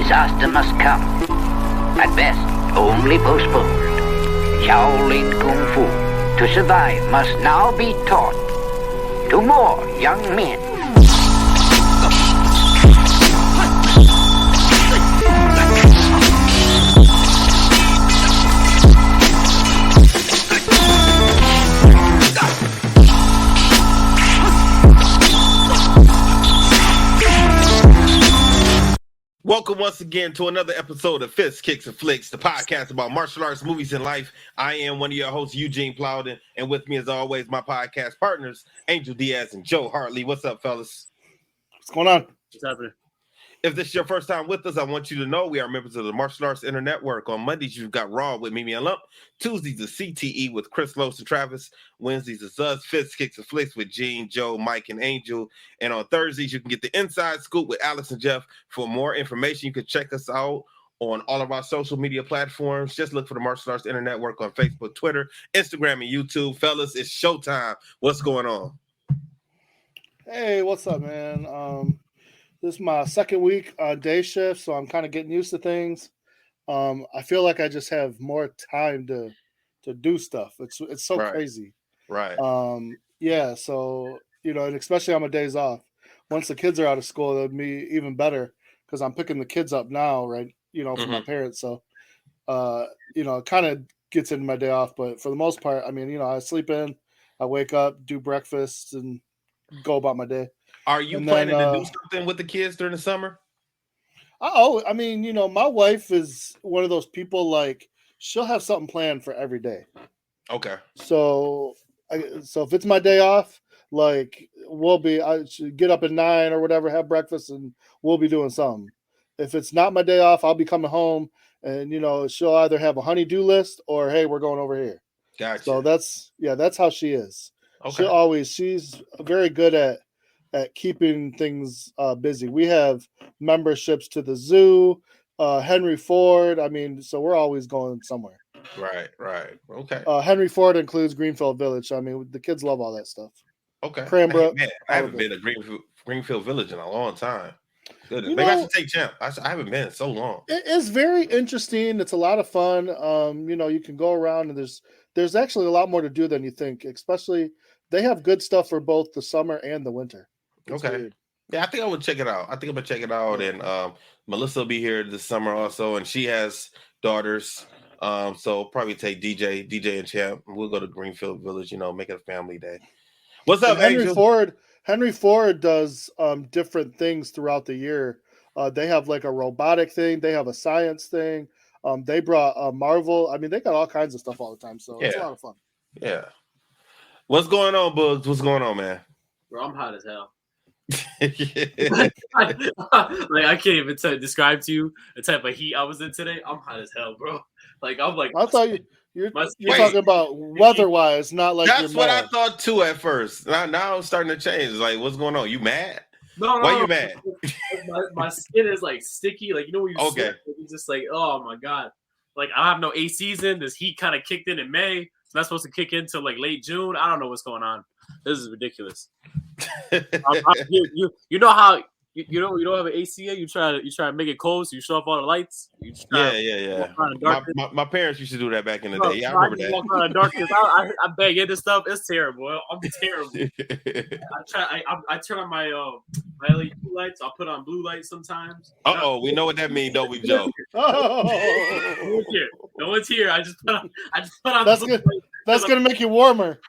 disaster must come. At best, only postponed. Shaolin Kung Fu, to survive, must now be taught to more young men. Welcome once again to another episode of Fists, Kicks, and Flicks, the podcast about martial arts, movies, and life. I am one of your hosts, Eugene Plowden, and with me, as always, my podcast partners, Angel Diaz and Joe Hartley. What's up, fellas? What's going on? What's happening? If this is your first time with us, I want you to know we are members of the Martial Arts Internet Network. On Mondays, you've got Raw with Mimi and Lump. Tuesdays, is CTE with Chris Los and Travis. Wednesdays, is us, Fists, Kicks, and Flicks with Gene, Joe, Mike, and Angel. And on Thursdays, you can get the Inside Scoop with Alex and Jeff. For more information, you can check us out on all of our social media platforms. Just look for the Martial Arts Internet Network on Facebook, Twitter, Instagram, and YouTube. Fellas, it's showtime. What's going on? Hey, what's up, man? This is my second week on day shift, so I'm kind of getting used to things. I feel like I just have more time to do stuff. It's so crazy. Right. Yeah, so, and especially on my days off. Once the kids are out of school, it'll be even better because I'm picking the kids up now, right, from my parents. So, it kind of gets into my day off. But for the most part, I mean, I sleep in, I wake up, do breakfast, and go about my day. Are you planning to do something with the kids during the summer? Oh, I mean, my wife is one of those people, like, she'll have something planned for every day. Okay. So if it's my day off, like, I should get up at 9 or whatever, have breakfast, and we'll be doing something. If it's not my day off, I'll be coming home, and, she'll either have a honey-do list or, hey, we're going over here. Gotcha. So that's how she is. Okay. She's very good at keeping things busy. We have memberships to the zoo, Henry Ford. I mean, so we're always going somewhere. Right. Okay. Henry Ford includes Greenfield Village. I mean, the kids love all that stuff. Okay. Cranbrook. I haven't been to Greenfield Village in a long time. Goodness. Maybe I should take Champ. I haven't been in so long. It's very interesting. It's a lot of fun. You can go around, and there's actually a lot more to do than you think. Especially, they have good stuff for both the summer and the winter. It's okay. weird. Yeah, I think I would check it out. I'm gonna check it out, and Melissa will be here this summer also, and she has daughters. So probably take DJ and Champ. We'll go to Greenfield Village. Make it a family day. What's up, Angel? Henry Ford does different things throughout the year. They have like a robotic thing. They have a science thing. They brought Marvel. I mean, they got all kinds of stuff all the time. So it's a lot of fun. Yeah. What's going on, Bugs? What's going on, man? Bro, I'm hot as hell. Like I can't even describe to you the type of heat I was in today. I'm hot as hell, bro. Like I'm like. I thought you're talking about weather-wise, not like. That's what I thought too at first. Now it's starting to change. Like, what's going on? You mad? No. Why you mad? My skin is like sticky. Like when you okay. Sweat, it's just like, oh my god. Like I have no AC season. This heat kind of kicked in May. It's not supposed to kick in till like late June. I don't know what's going on. This is ridiculous. You know how you don't have an AC yet? You try to make it cold, so you shut off all the lights. Yeah. My parents used to do that back in the day. Yeah, I remember that. Walk around in darkness. I bang into stuff. It's terrible. I'm terrible. I turn on my LED lights. I'll put on blue lights sometimes. We know what that means, don't we, Joe? No one's here. I just put on. That's good. That's gonna make you warmer.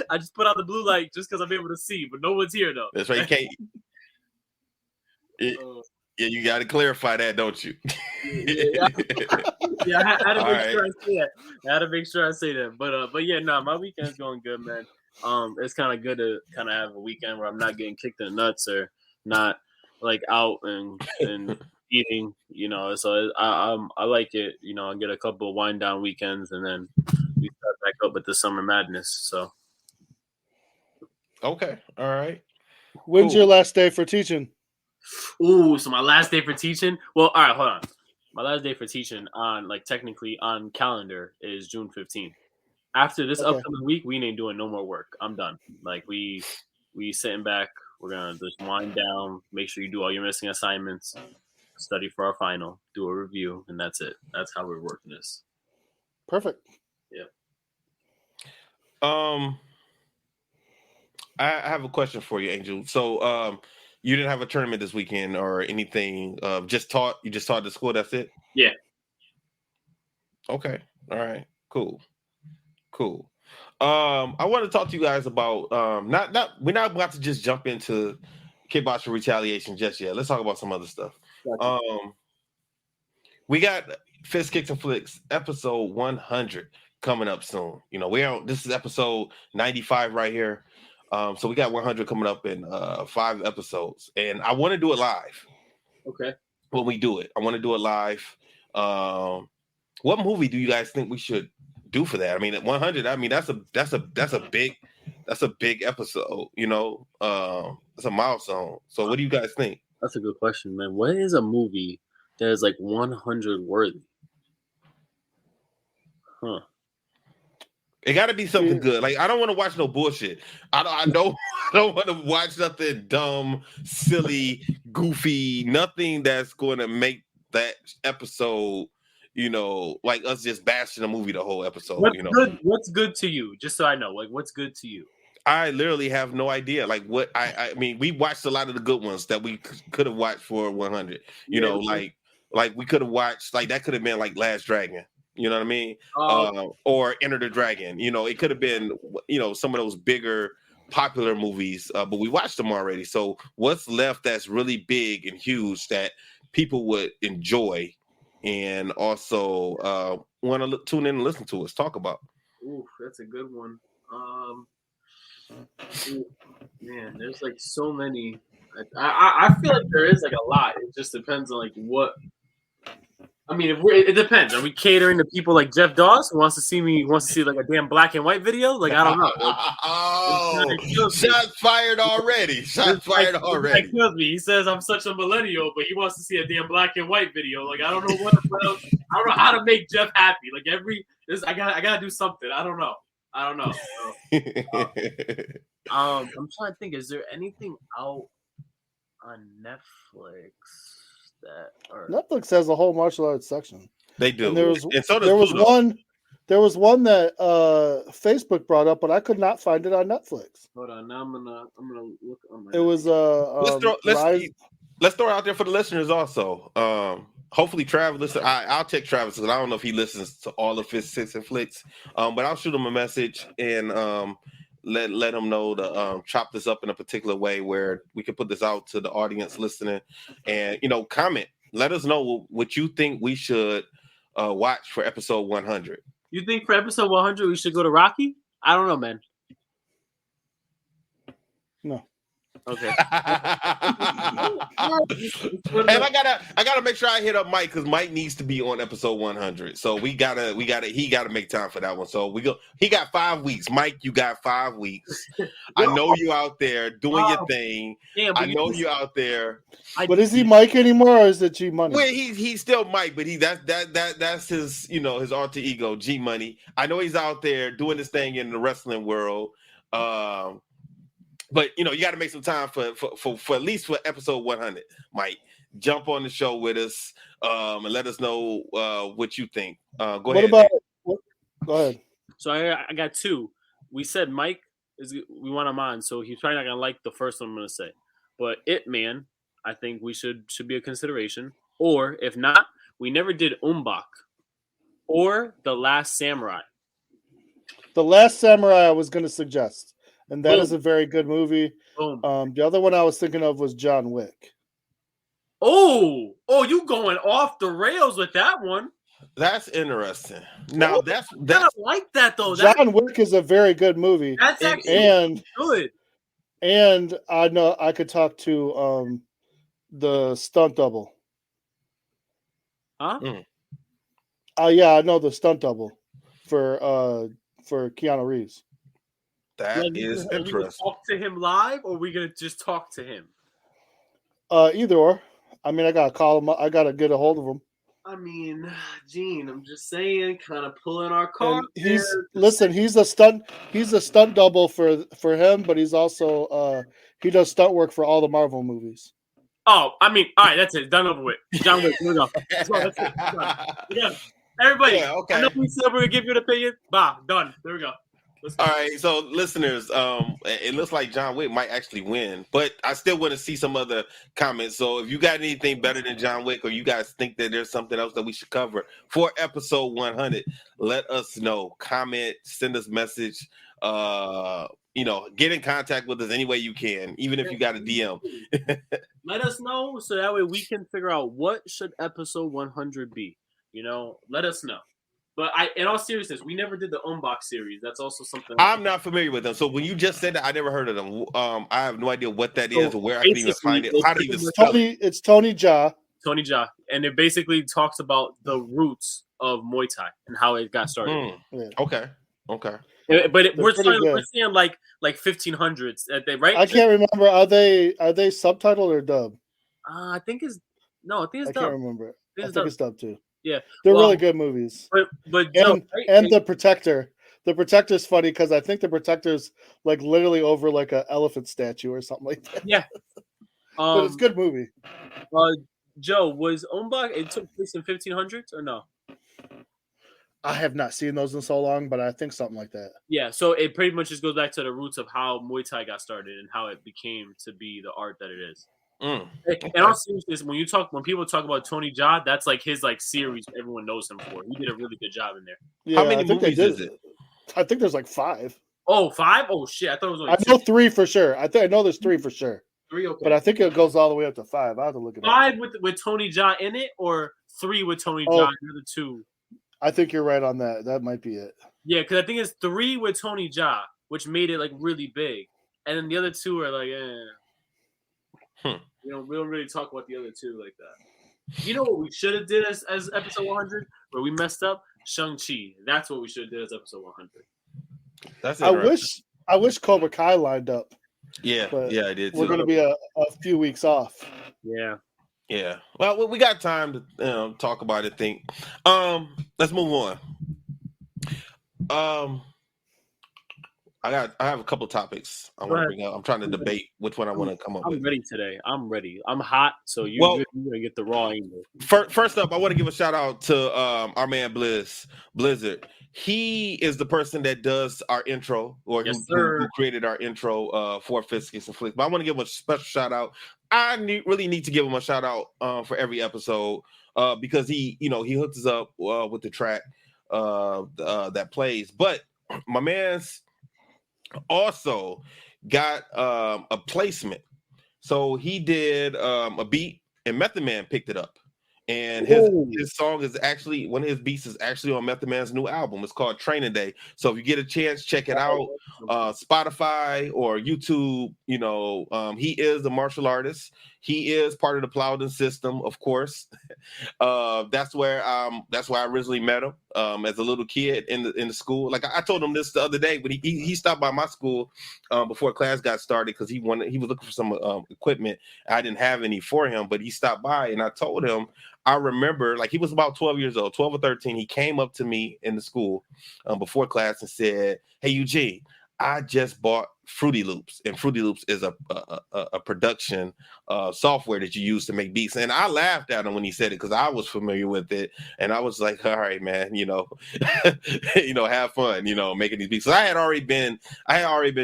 I just put on the blue light just because I'm able to see, but no one's here though. That's right. You can't. Yeah, you got to clarify that, don't you? Yeah, I had to make sure I say that. I had to make sure I say that. But yeah, my weekend's going good, man. It's kind of good to kind of have a weekend where I'm not getting kicked in the nuts or not like out and eating, So I like it. I get a couple of wind down weekends and then we start back up with the summer madness. So. Okay. All right. When's your last day for teaching? Ooh, so my last day for teaching. Well, all right, hold on. My last day for teaching technically on calendar is June 15th. After this upcoming week, we ain't doing no more work. I'm done. Like we sitting back. We're gonna just wind down. Make sure you do all your missing assignments, study for our final, do a review, and that's it. That's how we're working this. Perfect. Yeah. I have a question for you, Angel. So, you didn't have a tournament this weekend or anything? You just taught the school. That's it. Yeah. Okay. All right. Cool. I want to talk to you guys about we're not about to just jump into Kickboxer Retaliation just yet. Let's talk about some other stuff. Gotcha. We got Fist Kicks and Flicks episode 100 coming up soon. You know, this is episode 95 right here. So we got 100 coming up in 5 episodes, and I want to do it live. Okay. When we do it, I want to do it live. What movie do you guys think we should do for that? I mean, at 100, I mean that's a big episode. You know, it's a milestone. So what do you guys think? That's a good question, man. What is a movie that is like 100 worthy? Huh. It got to be something good. Like, I don't want to watch no bullshit. I don't want to watch nothing dumb, silly, goofy, nothing that's going to make that episode, you know, like us just bashing the movie the whole episode. What's good to you? Just so I know, like, what's good to you? I literally have no idea. Like, what I mean, we watched a lot of the good ones that we could have watched for 100. You know, like we could have watched, like, that could have been like Last Dragon. You know what I mean? Or Enter the Dragon. You know, it could have been, you know, some of those bigger popular movies, but we watched them already. So what's left that's really big and huge that people would enjoy and also want to tune in and listen to us talk about? Ooh, that's a good one. Man, there's like so many. I feel like there is like a lot. It just depends on like what. I mean, it depends. Are we catering to people like Jeff Dawes who wants to see like a damn black and white video? Like, I don't know. Shots fired already. Shots fired already. That kills me. He says I'm such a millennial, but he wants to see a damn black and white video. Like, I don't know what else. I don't know how to make Jeff happy. Like I gotta do something. I don't know. So, I'm trying to think. Is there anything out on Netflix? Netflix has a whole martial arts section. They do. And there was one that Facebook brought up, but I could not find it on Netflix. Hold on, now I'm gonna look on my. It was let's throw it out there for the listeners also. Hopefully Travis listen. I'll take Travis because I don't know if he listens to all of Fist Kicks and Flicks. But I'll shoot him a message and let him know to chop this up in a particular way where we can put this out to the audience listening, and comment. Let us know what you think we should watch for episode 100. You think for episode 100 we should go to Rocky? I don't know, man. No. Okay. And I gotta make sure I hit up Mike because Mike needs to be on episode 100. So he gotta make time for that one. So he got 5 weeks. Mike, you got 5 weeks. I know you out there doing your thing. I know you out there. But is he Mike anymore or is it G Money? Well, he's still Mike, but that's his his alter ego, G Money. I know he's out there doing this thing in the wrestling world. But you got to make some time for at least for episode 100, Mike. Jump on the show with us and let us know what you think. Go ahead. Go ahead. So I got 2. We said Mike we want him on, so he's probably not gonna like the first one I'm gonna say. But It Man, I think we should be a consideration. Or if not, we never did Umbach or The Last Samurai. The Last Samurai I was gonna suggest. And that is a very good movie. The other one I was thinking of was John Wick. Oh, you going off the rails with that one? That's interesting. Now that's I like that though. John Wick is a very good movie. That's actually good. And I know I could talk to the Stunt Double. Huh? Yeah, I know the Stunt Double for Keanu Reeves. That is interesting. Are we gonna talk to him live, or are we gonna just talk to him? Either or. I mean, I gotta call him. I gotta get a hold of him. I mean, Gene, I'm just saying, kind of pulling our card. He's a stunt double for him, but he's also he does stunt work for all the Marvel movies. Oh, I mean, all right, that's it. Done over with. John Wick. Here we go. That's it. Yeah. Everybody. Yeah, okay. I know we said we're gonna give you an opinion. Bah, done. There we go. All right, so listeners, it looks like John Wick might actually win, but I still want to see some other comments. So if you got anything better than John Wick, or you guys think that there's something else that we should cover for episode 100, let us know. Comment, send us message. Get in contact with us any way you can, even if you got a DM. Let us know so that way we can figure out what should episode 100 be. Let us know. But in all seriousness, we never did the Unbox series. That's also something I'm not familiar with them. So when you just said that, I never heard of them. I have no idea what that is or where I can even find it. How do you even spell it? It's Tony Jaa. Tony Jaa. And it basically talks about the roots of Muay Thai and how it got started. Yeah. Okay. But we're saying like 1500s, right? I can't remember. Are they subtitled or dubbed? I think it's dubbed. I can't remember. I think it's dubbed too. Yeah, they're really good movies. But and The Protector. The Protector's funny because I think The Protector's like literally over like an elephant statue or something like that. Yeah, but it's a good movie. Joe, was Ombak? It took place in 1500s or no? I have not seen those in so long, but I think something like that. Yeah, so it pretty much just goes back to the roots of how Muay Thai got started and how it became to be the art that it is. And all seriousness, when people talk about Tony Jaa, that's like his series everyone knows him for. He did a really good job in there. Yeah, how many movies is it? I think there's like 5. Oh, 5? Oh shit! I thought it was only I know 3 for sure. I know there's 3 for sure. 3, okay. But I think it goes all the way up to 5. I have to look it up. 5 with Tony Jaa in it, or 3 with Tony Jaa and the other 2? I think you're right on that. That might be it. Yeah, because I think it's 3 with Tony Jaa, which made it really big, and then the other 2 are we don't really talk about the other 2 like that. You know what we should have did as episode 100, where we messed up? Shang-Chi. That's what we should have did as episode 100. That's I wish Cobra Kai lined up. Yeah, I did too. We're going to be a few weeks off. Yeah. Well, we got time to talk about it. Think. Let's move on. I have a couple topics I want to bring up. I'm trying to debate which one I want to come up with. I'm ready today. I'm ready. I'm hot, so you're gonna get the raw angle. First up, I want to give a shout out to our man Blizzard. He is the person that does our intro, or who created our intro for Fist, Kicks, and Flicks. But I want to give him a special shout out. I really need to give him a shout out for every episode because he hooks us up with the track that plays. But my man's also got a placement. So he did a beat, and Method Man picked it up. And his song is actually, one of his beats is actually on Method Man's new album. It's called Training Day. So if you get a chance, check it out. Spotify or YouTube. He is a martial artist. He is part of the Plowden system, of course. That's where I originally met him as a little kid in the school. Like I told him this the other day, but he stopped by my school before class got started because he was looking for some equipment. I didn't have any for him, but he stopped by and I told him. I remember, he was about 12 years old, 12 or 13. He came up to me in the school before class and said, "Hey, Eugene, I just bought Fruity Loops, and Fruity Loops is a production software that you use to make beats." And I laughed at him when he said it because I was familiar with it, and I was like, "All right, man, have fun, making these beats." So I had already been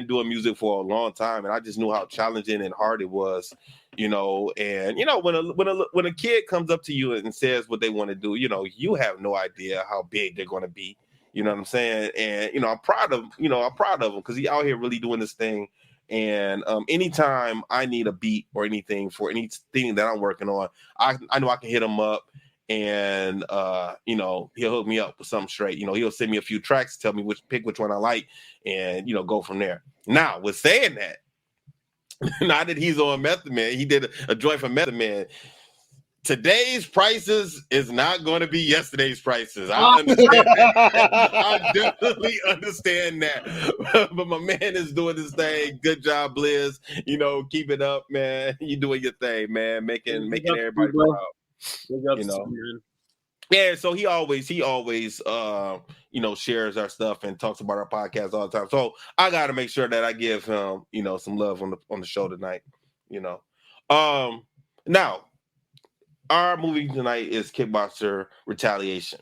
doing music for a long time, and I just knew how challenging and hard it was. And when a kid comes up to you and says what they want to do, you have no idea how big they're going to be. You know what I'm saying? And I'm proud of him because he's out here really doing this thing. And anytime I need a beat or anything for anything that I'm working on, I know I can hit him up, and he'll hook me up with something straight. He'll send me a few tracks, tell me which one I like, and go from there. Now, with saying that, now that he's on Method Man, he did a joint for Method Man. Today's prices is not going to be yesterday's prices. I understand that. I definitely understand that. But my man is doing his thing. Good job, Blizz. Keep it up, man. You doing your thing, man. Making everybody proud. Yeah, so he always shares our stuff and talks about our podcast all the time. So I got to make sure that I give him, some love on the show tonight. Now, our movie tonight is Kickboxer Retaliation.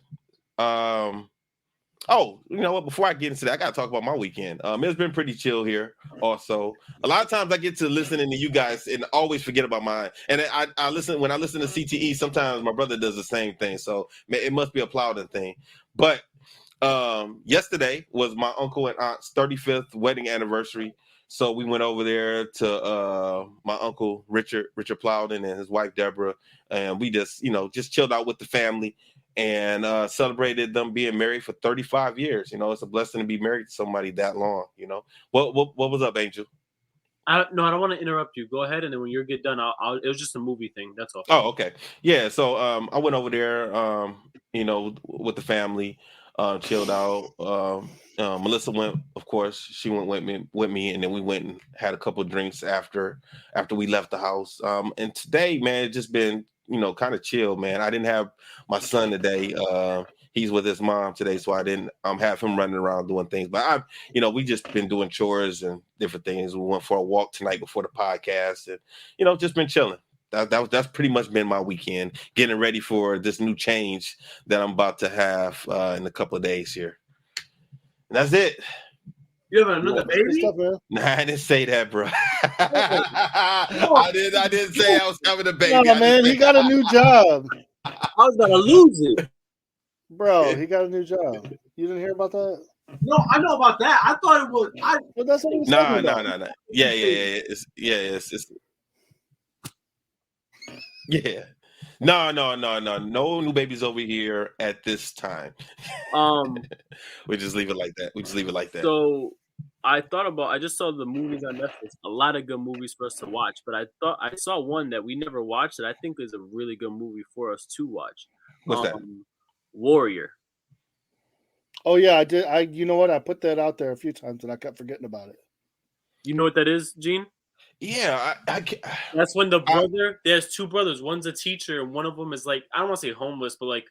Oh, you know what? Before I get into that, I gotta talk about my weekend. It's been pretty chill here. Also, a lot of times I get to listening to you guys and always forget about mine. And I listen when I listen to CTE. Sometimes my brother does the same thing, so it must be a Plowden thing. But yesterday was my uncle and aunt's 35th wedding anniversary. So we went over there to my uncle Richard Plowden and his wife Deborah, and we just just chilled out with the family and celebrated them being married for 35 years. It's a blessing to be married to somebody that long. What was up, Angel? I don't want to interrupt you. Go ahead, and then when you get done, it was just a movie thing. That's all. Oh, okay. Yeah. So I went over there, with the family, chilled out. Melissa went, of course, she went with me, and then we went and had a couple of drinks after we left the house. And today, man, it's just been kind of chill, man. I didn't have my son today. He's with his mom today, so I didn't have him running around doing things. But we just been doing chores and different things. We went for a walk tonight before the podcast, and just been chilling. That's pretty much been my weekend, getting ready for this new change that I'm about to have in a couple of days here. And that's it. You have another baby? Nah, I didn't say that, bro. I didn't say I was having a baby. No, man, he got a new job. I was gonna lose it, bro. He got a new job. You didn't hear about that? No, I know about that. I thought it was. But that's what he was No. Yeah. Yeah. No new babies over here at this time. We just leave it like that. So I just saw the movies on Netflix. A lot of good movies for us to watch, but I thought I saw one that we never watched that I think is a really good movie for us to watch. What's that? Warrior. Oh yeah, I did. You know what? I put that out there a few times and I kept forgetting about it. You know what that is, Gene? Yeah, that's when the brother. There's two brothers. One's a teacher, and one of them is like, I don't want to say homeless, but like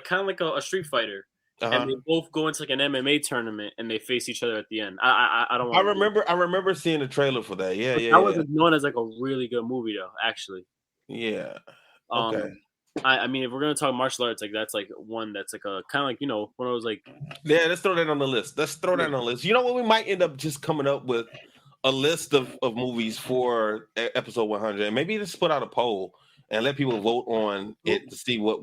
kind of like a street fighter. And they both go into like an MMA tournament, and they face each other at the end. I don't. I remember seeing the trailer for that. Yeah. That was known as like a really good movie, though. Actually. Yeah. Okay. I mean, if we're gonna talk martial arts, like that's like one that's like a kind of like one of those like. Yeah, let's throw that on the list. You know what? We might end up just coming up with a list of movies for episode 100, and maybe just put out a poll and let people vote on it to see what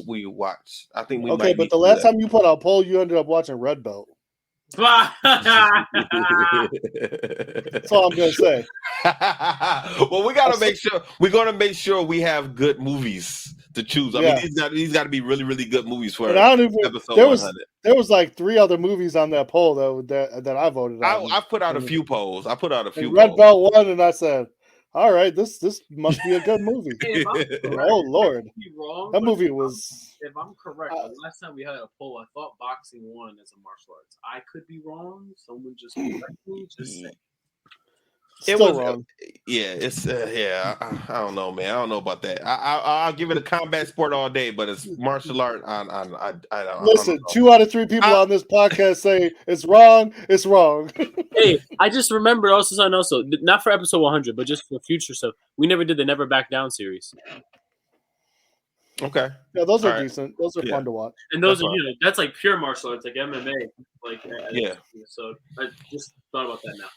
we watch. I think we okay, but the last time you put out a poll, you ended up watching Red Belt. That's all I'm gonna say. Well, we're gonna make sure we have good movies to choose. I mean, these got to be really, really good movies for episode 100. There was like 3 other movies on that poll that I voted on. I put out a few polls. Red Belt won, and I said, "All right, this must be a good movie." Oh Lord, that movie was. If I'm correct, the last time we had a poll, I thought boxing won as a martial arts. I could be wrong. Someone just correct me. Just say. It was wrong. I don't know, man. I don't know about that. I'll give it a combat sport all day, but it's martial art. I don't. Listen, 2 out of 3 people on this podcast say it's wrong. It's wrong. Hey, I just remembered also something else. Not for episode 100, but just for future stuff. We never did the Never Back Down series. Okay. Yeah, those are decent. Those are fun to watch. And those are that's like pure martial arts, like MMA. Like So I just thought about that now.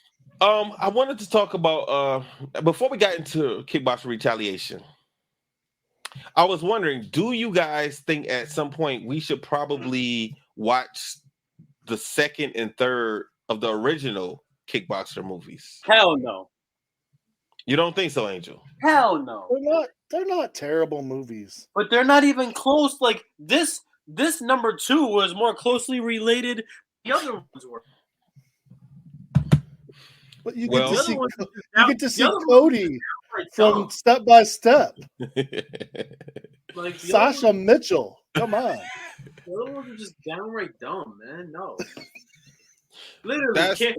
I wanted to talk about before we got into Kickboxer Retaliation. I was wondering, do you guys think at some point we should probably watch the 2nd and 3rd of the original Kickboxer movies? Hell no. You don't think so, Angel? Hell no. They're not terrible movies. But they're not even close. Like this number 2 was more closely related. The other ones were. But you get to see Cody from Step by Step. Like Sasha Mitchell. Come on. The other ones are just downright dumb, man. No. Literally,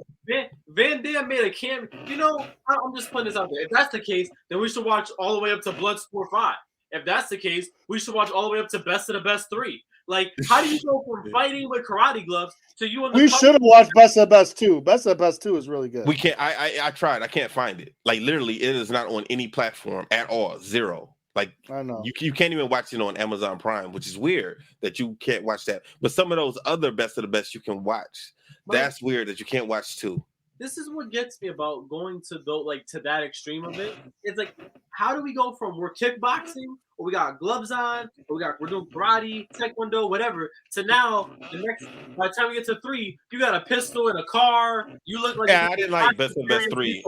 Van Damme made a cameo. I'm just putting this out there. If that's the case, then we should watch all the way up to Bloodsport 5. If that's the case, we should watch all the way up to Best of the Best 3. Like, how do you go from fighting with karate gloves to you? We should have watched Best of the Best 2. Best of the Best 2 is really good. We can't. I tried. I can't find it. Like literally, it is not on any platform at all. Zero. Like I know. You can't even watch it on Amazon Prime, which is weird that you can't watch that. But some of those other Best of the Best you can watch. That's weird that you can't watch too. This is what gets me about going to to that extreme of it. It's like, how do we go from we're kickboxing, or we got gloves on, or we're doing karate, taekwondo, whatever, to now by the time we get to 3, you got a pistol in a car. You look like I didn't like Best of the Best 3.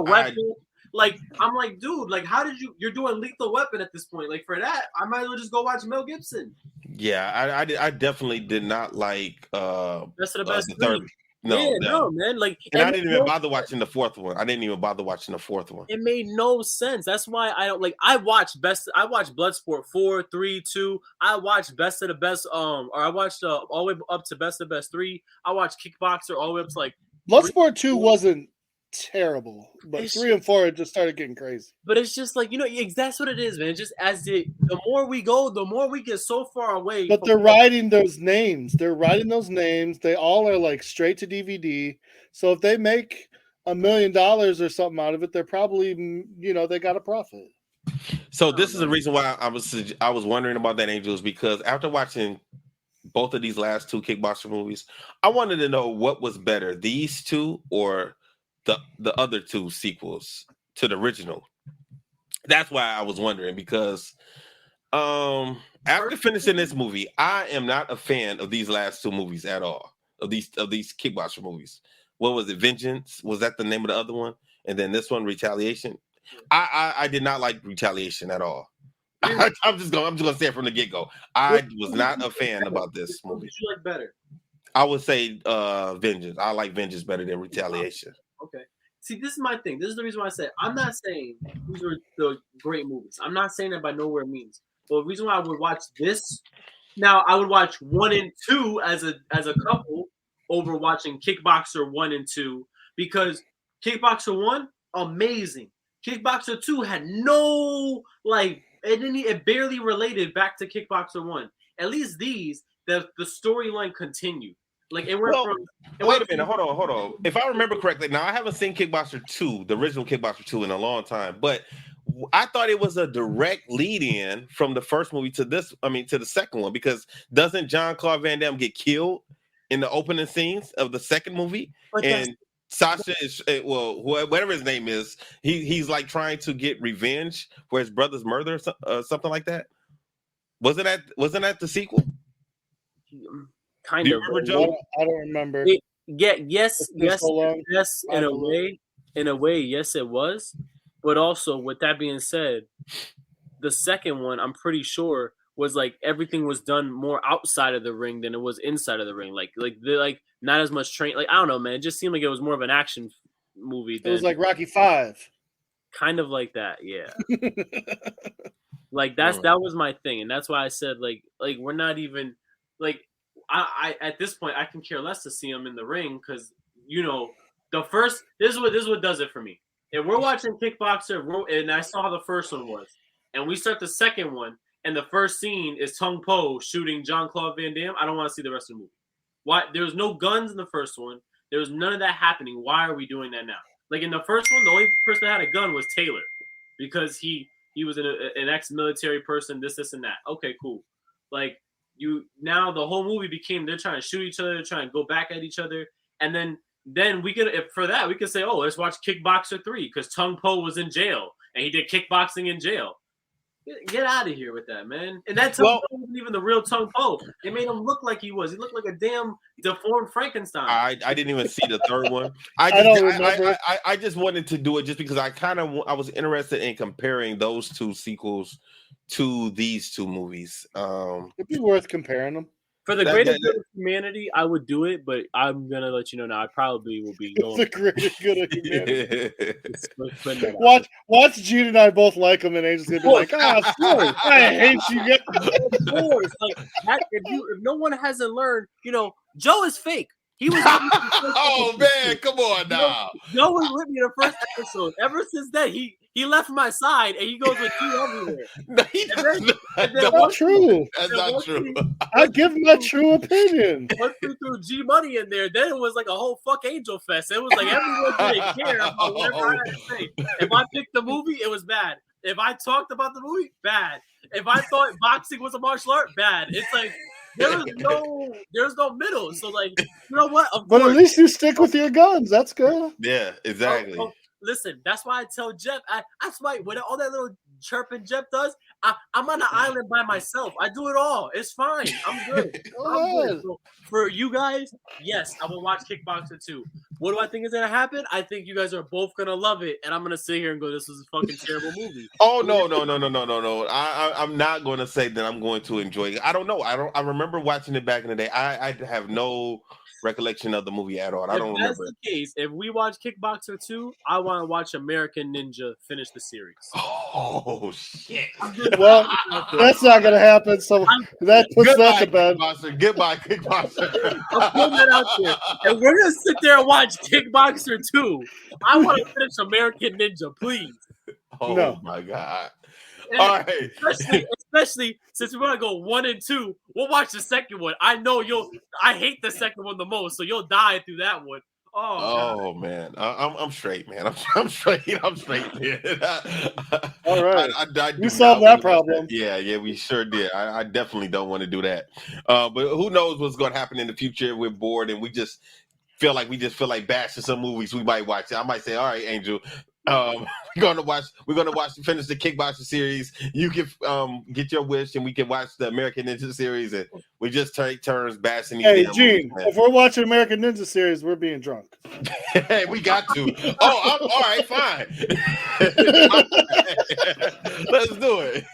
Like, I'm like, dude, like, how did you're doing Lethal Weapon at this point? Like, for that, I might as well just go watch Mel Gibson. Yeah, I definitely did not like Best of the Best the third. No, man. Like, and I didn't even bother watching the fourth one. It made no sense. That's why I don't like. I watched Bloodsport 4, 3, 2. I watched Best of the Best. Or I watched all the way up to Best of the Best 3. I watched Kickboxer all the way up to like. Bloodsport 2 wasn't terrible, but 3 and 4 it just started getting crazy. But it's just like, that's what it is, man. Just as the more we go, the more we get so far away. But they're writing those names. They all are like straight to DVD. So if they make $1 million or something out of it, they're probably they got a profit. So this is the reason why I was wondering about that, Angels, because after watching both of these last 2 Kickboxer movies, I wanted to know what was better, these 2 or the other 2 sequels to the original. That's why I was wondering, because after finishing this movie, I am not a fan of these last 2 movies at all. Of these Kickboxer movies. What was it? Vengeance? Was that the name of the other one? And then this one, Retaliation. I did not like Retaliation at all. I'm just gonna say it from the get-go. I was not a fan about this movie. What did you like better? I would say Vengeance. I like Vengeance better than Retaliation. Okay. See, this is my thing. This is the reason why I said I'm not saying these are the great movies. I'm not saying that by nowhere means. But the reason why I would watch this, now I would watch 1 and 2 as a couple over watching Kickboxer 1 and 2, because Kickboxer 1, amazing. Kickboxer 2 had no it barely related back to Kickboxer 1. At least these, the storyline continued. Like it went wait a minute, hold on. If I remember correctly, now I haven't seen Kickboxer 2, the original Kickboxer 2, in a long time, but I thought it was a direct lead-in from the first movie to the second one, because doesn't Jean-Claude Van Damme get killed in the opening scenes of the second movie? And Sasha is, whatever his name is, he's like trying to get revenge for his brother's murder or something like that. Wasn't that the sequel? Kind of. I don't remember. Yes. In a way, yes, it was. But also, with that being said, the second one, I'm pretty sure, was like everything was done more outside of the ring than it was inside of the ring. Like not as much train. Like, I don't know, man. It just seemed like it was more of an action movie. It was like Rocky 5. Kind of like that, yeah. Like that was my thing, and that's why I said like we're not even like. I at this point I can care less to see him in the ring, because the first this is what does it for me. If we're watching Kickboxer and I saw how the first one was, and we start the second one and the first scene is Tung Po shooting Jean-Claude Van Damme, I don't want to see the rest of the movie. Why? There was no guns in the first one. There was none of that happening. Why are we doing that now? Like in the first one, the only person that had a gun was Taylor, because he was an ex-military person. This and that. Okay, cool. Like. Now the whole movie became they're trying to shoot each other, they're trying to go back at each other, and then we could say, oh, let's watch Kickboxer 3 because Tung Po was in jail and he did kickboxing in jail. Get out of here with that, man. And that Tung Po wasn't even the real Tung Po. They made him look like he was. He looked like a damn deformed Frankenstein. I didn't even see the third one. I just wanted to do it just because I was interested in comparing those 2 sequels to these 2 movies. It'd be worth comparing them. For the greater good of humanity, I would do it, but I'm gonna let you know now. I probably will be going. The greater good of humanity. Watch Gene and I both like them, and Angel's gonna be like, "Oh, I hate you guys." Of course, like that, if no one hasn't learned, Joe is fake. He was. Oh man, come on now. Joe was with me the first episode. Ever since then, he left my side and he goes with you everywhere. No, That's not true. That's not true. I give my true opinion. Once we threw G Money in there, then it was like a whole fuck Angel Fest. It was like everyone didn't care about whatever I had to say. If I picked the movie, it was bad. If I talked about the movie, bad. If I thought boxing was a martial art, bad. It's like there's no middle. So like, you know what? But at least you stick with your guns. That's good. Yeah, exactly. Listen, that's why I tell Jeff. That's why when all that little chirping Jeff does, I'm on an island by myself. I do it all. It's fine. I'm good. I'm good. So for you guys, yes, I will watch Kickboxer 2. What do I think is gonna happen? I think you guys are both gonna love it, and I'm gonna sit here and go, "This was a fucking terrible movie." Oh no! I'm not going to say that I'm going to enjoy it. I don't know. I remember watching it back in the day. I have no recollection of the movie at all. I don't remember. If that's the case, if we watch Kickboxer 2, I want to watch American Ninja finish the series. Oh shit! Well, that's not gonna happen. So that puts that to bed. Goodbye, Kickboxer. I'm putting that out there, and we're gonna sit there and watch Kickboxer 2. I want to finish American Ninja, please. Oh no. My god! And all right, especially since we want to go 1 and 2, we'll watch the second one. I know I hate the second one the most, so you'll die through that one. Oh man, I'm straight, man. I'm straight. I'm straight, man. All right, I we solved that problem. Yeah, we sure did. I definitely don't want to do that. But who knows what's going to happen in the future? We're bored, and we just feel like bashing some movies we might watch. I might say, all right, Angel. We're gonna watch finish the Kickboxer series. You can get your wish, and we can watch the American Ninja series, and we just take turns bashing these. Hey, Gene, if we're watching American Ninja series, we're being drunk. Hey, we got to. All right, fine. Let's do it.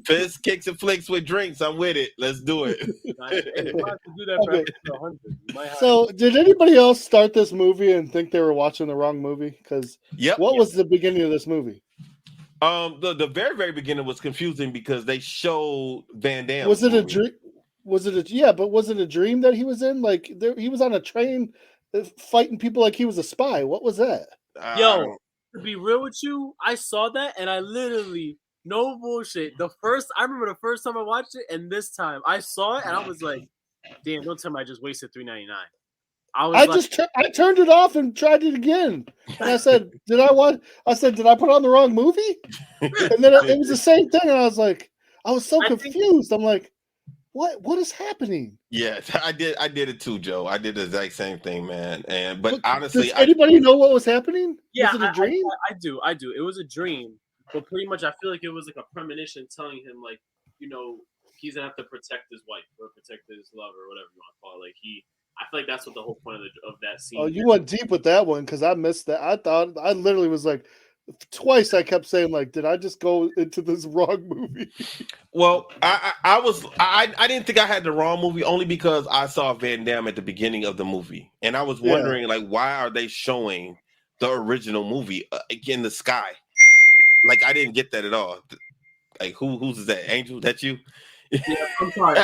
Fists, kicks, and flicks with drinks. I'm with it. Let's do it. So, did anybody else start this movie and think they were watching the wrong movie? Because what was the beginning of this movie? The very, very beginning was confusing because they showed Van Damme. Was it a dream? Was it a dream that he was in? Like he was on a train fighting people like he was a spy. What was that? Yo, to be real with you, I saw that and I literally, no bullshit. I remember the first time I watched it, and this time I saw it and I was like, damn, don't tell me I just wasted $3.99. I turned it off and tried it again. And I said, did I put on the wrong movie? And then it was the same thing. And I was like, I was so confused. I'm like, what is happening? Yeah, I did it too, Joe. I did the exact same thing, man. But honestly, does anybody know what was happening? Yeah, was it a dream? I do. It was a dream, but pretty much I feel like it was like a premonition telling him, like, he's gonna have to protect his wife or protect his love or whatever you want to call it. Like I feel like that's what the whole point of that scene. Oh, you went deep with that one because I missed that. I literally was like, twice I kept saying, like, did I just go into this wrong movie? Well, I didn't think I had the wrong movie only because I saw Van Damme at the beginning of the movie, and I was wondering like, why are they showing the original movie in the sky? Like, I didn't get that at all. Like, who's that? Angel? That's you? Yeah, I'm sorry.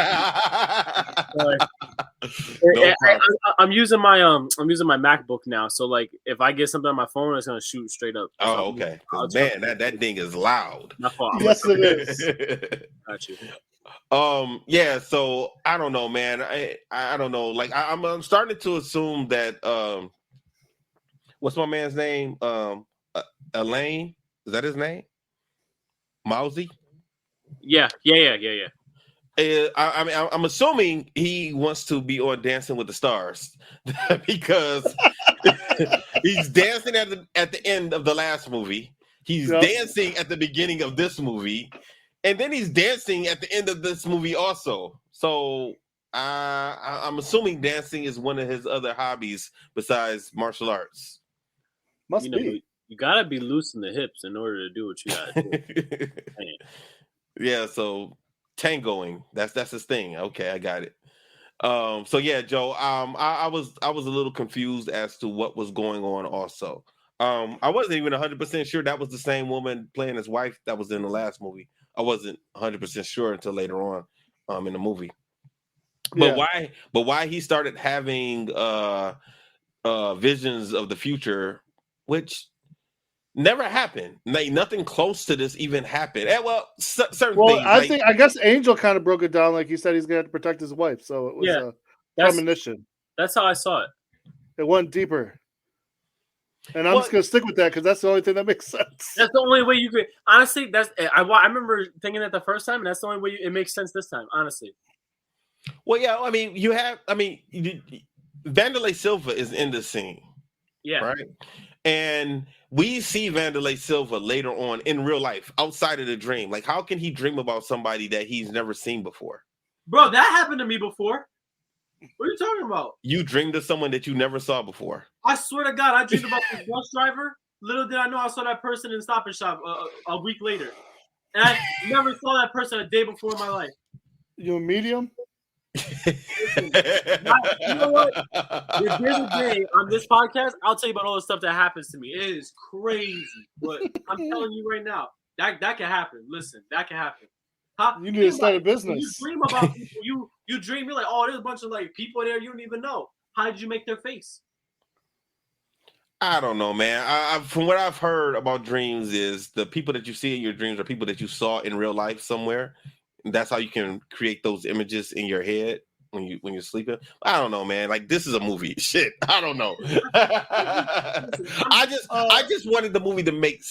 I'm using my MacBook now, so like if I get something on my phone, it's gonna shoot straight up. Oh, okay. Man, that thing is loud. My fault. Yes, it is. Got you. Yeah. So I don't know, man. I don't know. Like I'm starting to assume that what's my man's name? Elaine, is that his name? Mousy. Yeah. I'm assuming he wants to be on Dancing with the Stars because he's dancing at the end of the last movie. He's dancing at the beginning of this movie, and then he's dancing at the end of this movie also. So I'm assuming dancing is one of his other hobbies besides martial arts. Must be. You gotta be loose in the hips in order to do what you gotta do. Yeah. So. Tangoing, that's his thing. Okay, I got it. So yeah, Joe. I was a little confused as to what was going on. Also, I wasn't even 100% sure that was the same woman playing his wife that was in the last movie. I wasn't 100% sure until later on, in the movie. But why he started having visions of the future, which never happened. Like nothing close to this even happened. And, certain things. I guess Angel kind of broke it down. Like he said, he's going to protect his wife. So it was a premonition. That's how I saw it. It went deeper. And I'm just going to stick with that because that's the only thing that makes sense. That's the only way you could. Honestly, I remember thinking that the first time, and that's the only way it makes sense this time. Honestly. Well, yeah. I mean, Vanderlei Silva is in the scene. Yeah. Right. And we see Vanderlei Silva later on in real life, outside of the dream. Like, how can he dream about somebody that he's never seen before? Bro, that happened to me before. What are you talking about? You dreamed of someone that you never saw before. I swear to God, I dreamed about this bus driver. Little did I know I saw that person in Stop and Shop a week later. And I never saw that person a day before in my life. You a medium? Listen, you know what? If there's a day on this podcast, I'll tell you about all the stuff that happens to me. It is crazy. But I'm telling you right now, that can happen. Listen, that can happen. Huh? You need to start a business. You dream about people. You dream, you're like, oh, there's a bunch of like people there you don't even know. How did you make their face? I don't know, man. I from what I've heard about dreams is the people that you see in your dreams are people that you saw in real life somewhere. And that's how you can create those images in your head when you're sleeping. I don't know, man. Like, this is a movie. Shit, I don't know. I just wanted the movie to make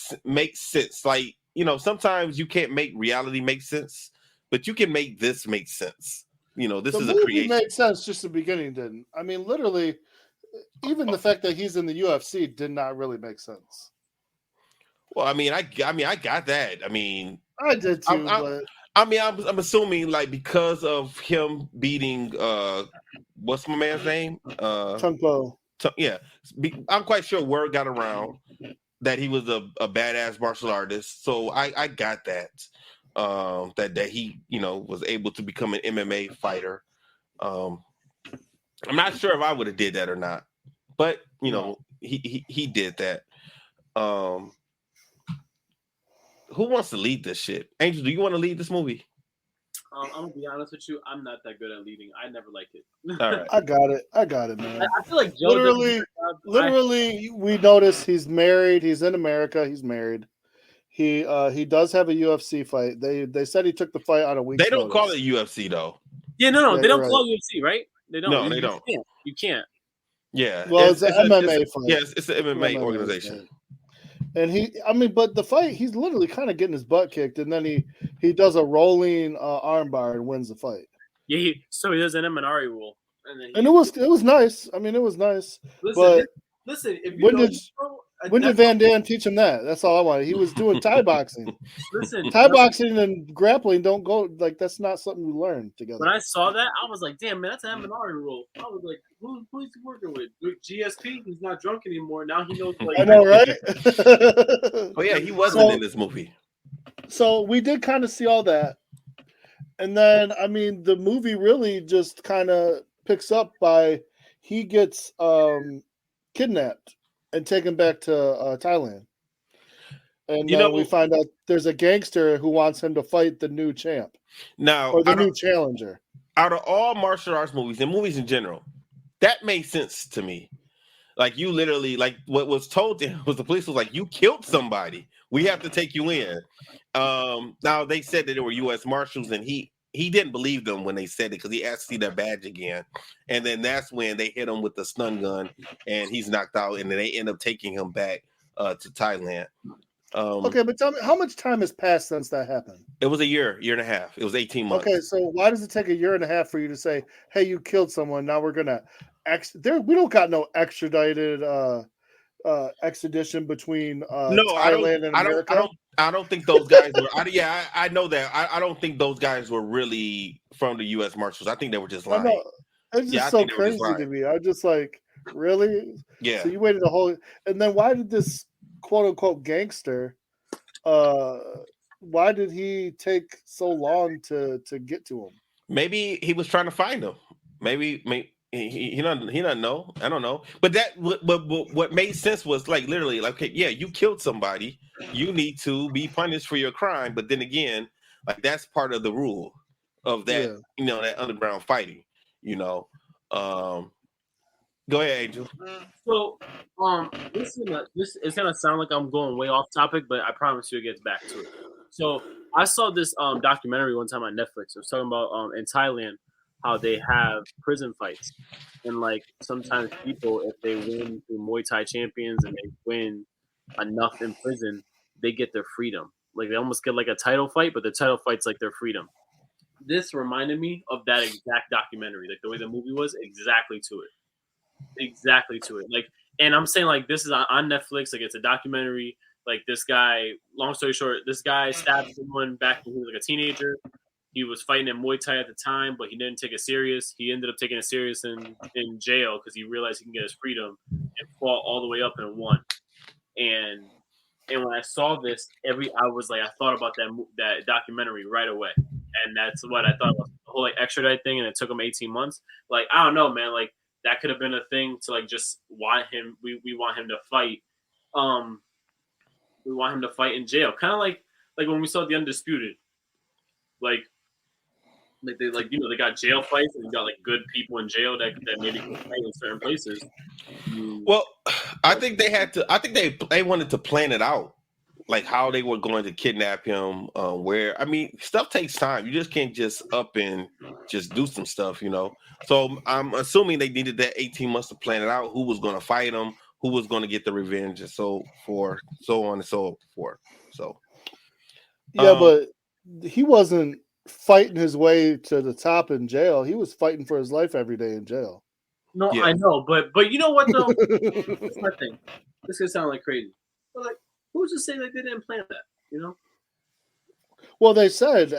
sense. Like, sometimes you can't make reality make sense, but you can make this make sense. This is a creation. The movie made sense, just the beginning didn't. I mean, literally, even the fact that he's in the UFC did not really make sense. Well, I mean, I got that. I mean, I did too. But I'm assuming like because of him beating what's my man's name? Tung yeah, I'm quite sure word got around that he was a badass martial artist. So I got that. That he was able to become an MMA fighter. I'm not sure if I would have did that or not, but he did that. Who wants to lead this shit? Angel, do you want to lead this movie? I'm gonna be honest with you. I'm not that good at leading. I never liked it. All right. I got it, man. I feel like Joe literally, we notice he's married. He's in America. He's married. He does have a UFC fight. They said he took the fight on a week's They don't notice. call it UFC though. Yeah, no, Yeah, they don't you're call UFC, right? They don't. No, they don't. You can't. Yeah. Well, it's an MMA fight. Yes, it's an MMA organization. Fight. And but the fight, he's literally kind of getting his butt kicked, and then he does a rolling armbar and wins the fight. Yeah, so he does an Eminari rule, and it was nice. I mean, it was nice. Listen. If when did Van Damme teach him that? That's all I wanted. He was doing Thai boxing. Listen, Thai boxing and grappling don't go like that's not something you learn together. When I saw that, I was like, "Damn, man, that's an Eminari rule." I was like, "Who's he working with? GSP? He's not drunk anymore. Now he knows." Like, I know, right? Oh yeah, he wasn't in this movie. So we did kind of see all that, and then I mean, the movie really just kind of picks up by he gets kidnapped and taken back to Thailand. And we find out there's a gangster who wants him to fight the new champ. Now, or the new challenger. Out of all martial arts movies and movies in general, that made sense to me. Like, you literally, like, what was told to him was the police was like, you killed somebody. We have to take you in. Now, they said that they were U.S. Marshals, and he didn't believe them when they said it because he asked to see their badge again. And then that's when they hit him with the stun gun and he's knocked out. And then they end up taking him back to Thailand. Okay, but tell me, how much time has passed since that happened? It was a year and a half. It was 18 months. Okay, so why does it take a year and a half for you to say, hey, you killed someone. Now we're going to we don't got no extradited extradition between Thailand and America. I don't think those guys were. I know that. I don't think those guys were really from the U.S. Marshals. I think they were just lying. It's just so crazy to me. I'm just like, really? Yeah. So you waited a whole, and then why did this quote unquote gangster? Why did he take so long to get to him? Maybe he was trying to find him. Maybe he doesn't know. I don't know. But what made sense was like literally like, okay, yeah, you killed somebody. You need to be punished for your crime. But then again, like that's part of the rule of that, that underground fighting. you know. Go ahead, Angel. So, this is gonna sound like I'm going way off topic, but I promise you it gets back to it. So, I saw this documentary one time on Netflix. It was talking about in Thailand how they have prison fights, and like sometimes people, if they win through Muay Thai champions and they win enough in prison, they get their freedom. Like they almost get like a title fight, but the title fight's like their freedom. This reminded me of that exact documentary, like the way the movie was, exactly to it. Like, and I'm saying like this is on Netflix, like it's a documentary. Like this guy, long story short, this guy stabbed someone back when he was like a teenager. He was fighting in Muay Thai at the time, but he didn't take it serious. He ended up taking it serious in jail because he realized he can get his freedom and fought all the way up and won. And when I saw this, I was like, I thought about that documentary right away, and that's what I thought about the whole like extradite thing. And it took him 18 months. Like I don't know, man. Like that could have been a thing to like just want him. We want him to fight. We want him to fight in jail, kind of like when we saw the Undisputed, like they like they got jail fights and you got like good people in jail that maybe can fight in certain places. Well, I think they had to. I think they wanted to plan it out, like how they were going to kidnap him. Where I mean, stuff takes time. You just can't just up and just do some stuff, So I'm assuming they needed that 18 months to plan it out. Who was going to fight him? Who was going to get the revenge, and so on and so forth. So yeah, but he wasn't fighting his way to the top in jail. He was fighting for his life every day in jail. No, yeah. I know, but you know what though? That's my thing. This could sound like crazy, but like, who's to say that they didn't plan that? Well, they said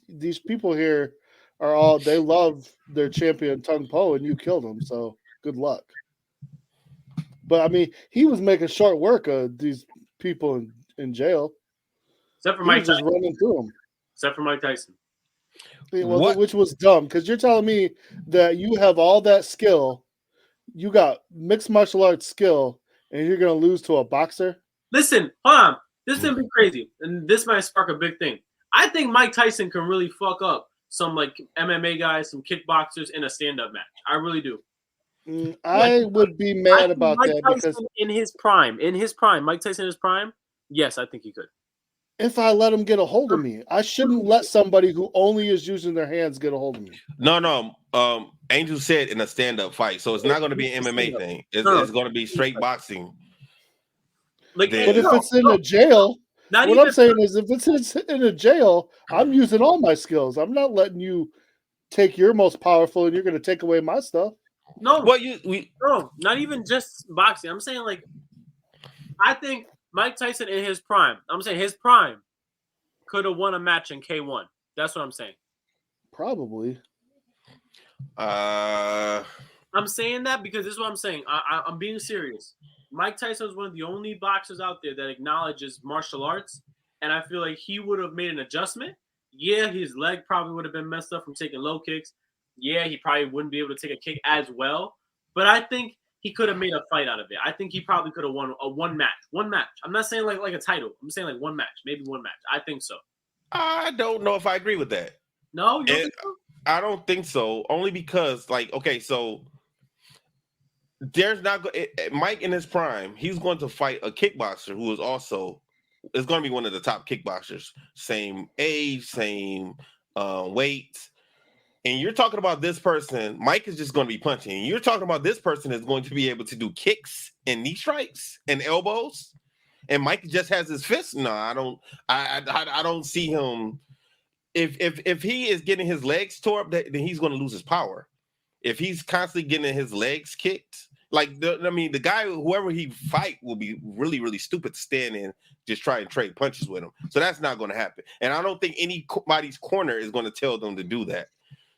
these people here they love their champion Tung Po, and you killed him. So good luck. But I mean, he was making short work of these people in jail. Except for Mike Tyson. Just running through them. Except for Mike Tyson. Well, which was dumb because you're telling me that you have all that skill, you got mixed martial arts skill, and you're going to lose to a boxer? Listen, hold on. This is going to be crazy, and this might spark a big thing. I think Mike Tyson can really fuck up some like MMA guys, some kickboxers in a stand-up match. I really do. I would be mad about Mike that Tyson because in his prime, Mike Tyson in his prime, yes, I think he could. If I let him get a hold of me, I shouldn't let somebody who only is using their hands get a hold of me. No. Angel said in a stand-up fight, so it's not going to be an MMA thing. It's going to be straight boxing. But if it's in a jail, I'm saying is if it's in a jail, I'm using all my skills. I'm not letting you take your most powerful and you're going to take away my stuff. No, no, not even just boxing. I'm saying like, I think Mike Tyson in his prime. I'm saying his prime could have won a match in K1. That's what I'm saying. Probably. I'm saying that because this is what I'm saying. I'm being serious. Mike Tyson is one of the only boxers out there that acknowledges martial arts, and I feel like he would have made an adjustment. Yeah, his leg probably would have been messed up from taking low kicks. Yeah, he probably wouldn't be able to take a kick as well. But I think he could have made a fight out of it. I think he probably could have won one match. One match. I'm not saying like a title. I'm saying like one match, maybe one match. I think so. I don't know if I agree with that. No, you don't think so? I don't think so. Only because, like, okay, so there's not Mike in his prime. He's going to fight a kickboxer who is also going to be one of the top kickboxers. Same age, same weight. And you're talking about this person, Mike is just going to be punching. You're talking about this person is going to be able to do kicks and knee strikes and elbows. And Mike just has his fists. No, I don't see him. If he is getting his legs tore up, then he's going to lose his power. If he's constantly getting his legs kicked, the guy, whoever he fight, will be really, really stupid to stand in, just try and trade punches with him. So that's not going to happen. And I don't think anybody's corner is going to tell them to do that.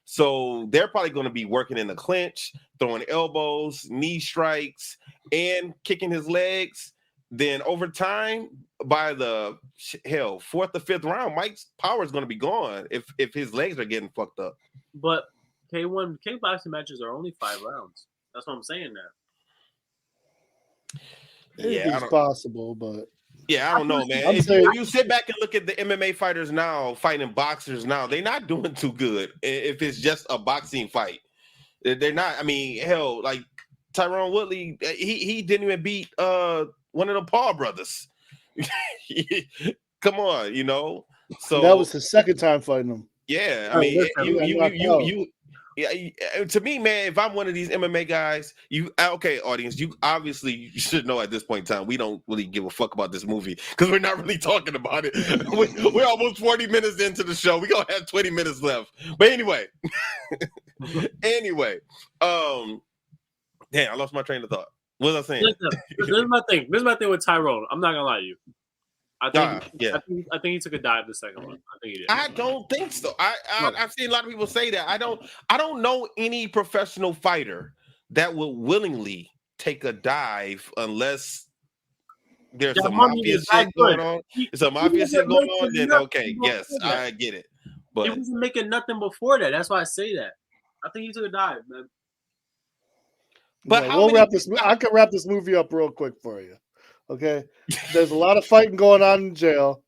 So they're probably going to be working in the clinch, throwing elbows, knee strikes, and kicking his legs. Then over time, by the fourth or fifth round, Mike's power is going to be gone if his legs are getting fucked up. But K1 kickboxing matches are only 5 rounds. That's what I'm saying now. It's possible, but yeah, I don't know, man. If you sit back and look at the MMA fighters now, fighting boxers now, they're not doing too good if it's just a boxing fight. They're not. I mean, hell, like Tyrone Woodley, he didn't even beat one of the Paul brothers. Come on, you know. So that was his second time fighting him. yeah, I mean, to me, man, if I'm one of these MMA guys, okay, audience, you obviously should know at this point in time, we don't really give a fuck about this movie because we're not really talking about it. We're almost 40 minutes into the show. We're going to have 20 minutes left. But anyway, damn, I lost my train of thought. What was I saying? This is my thing. This is my thing with Tyrone. I'm not going to lie to you. I think he took a dive the second one. I think he did. I don't think so. I've seen a lot of people say that. I don't know any professional fighter that will willingly take a dive unless there's some mafia shit going on. If some mafia shit going on, then okay, yes, I get it. But he wasn't making nothing before that. That's why I say that. I think he took a dive, man. But we'll wrap this. I can wrap this movie up real quick for you. Okay, there's a lot of fighting going on in jail.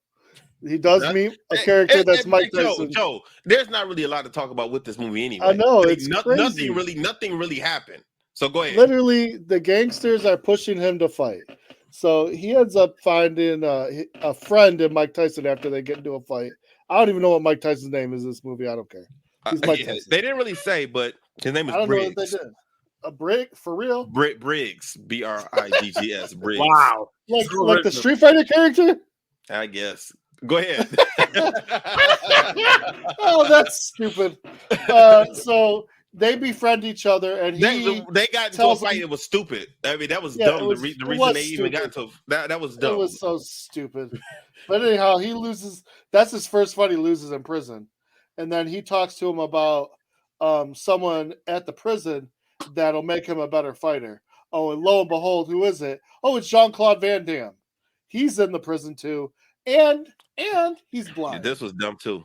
He does meet a character that's Mike Tyson. Joe, there's not really a lot to talk about with this movie anyway. I know, it's crazy. Nothing really happened. So go ahead. Literally, the gangsters are pushing him to fight. So he ends up finding a friend in Mike Tyson after they get into a fight. I don't even know what Mike Tyson's name is in this movie. I don't care. He's Mike Tyson. They didn't really say, but his name is Briggs. I don't know what they did. A Brig for real? Briggs, Briggs. Briggs. Wow, like the Street Fighter character? I guess. Go ahead. Oh, that's stupid. So they befriend each other, and they got into a fight. It was stupid. I mean, that was dumb. The reason they even got into that was dumb. It was so stupid. But anyhow, he loses. That's his first fight he loses in prison, and then he talks to him about someone at the prison that'll make him a better fighter. Oh, and lo and behold, who is it? Oh, it's Jean-Claude Van Damme. He's in the prison too, and he's blind. This was dumb too.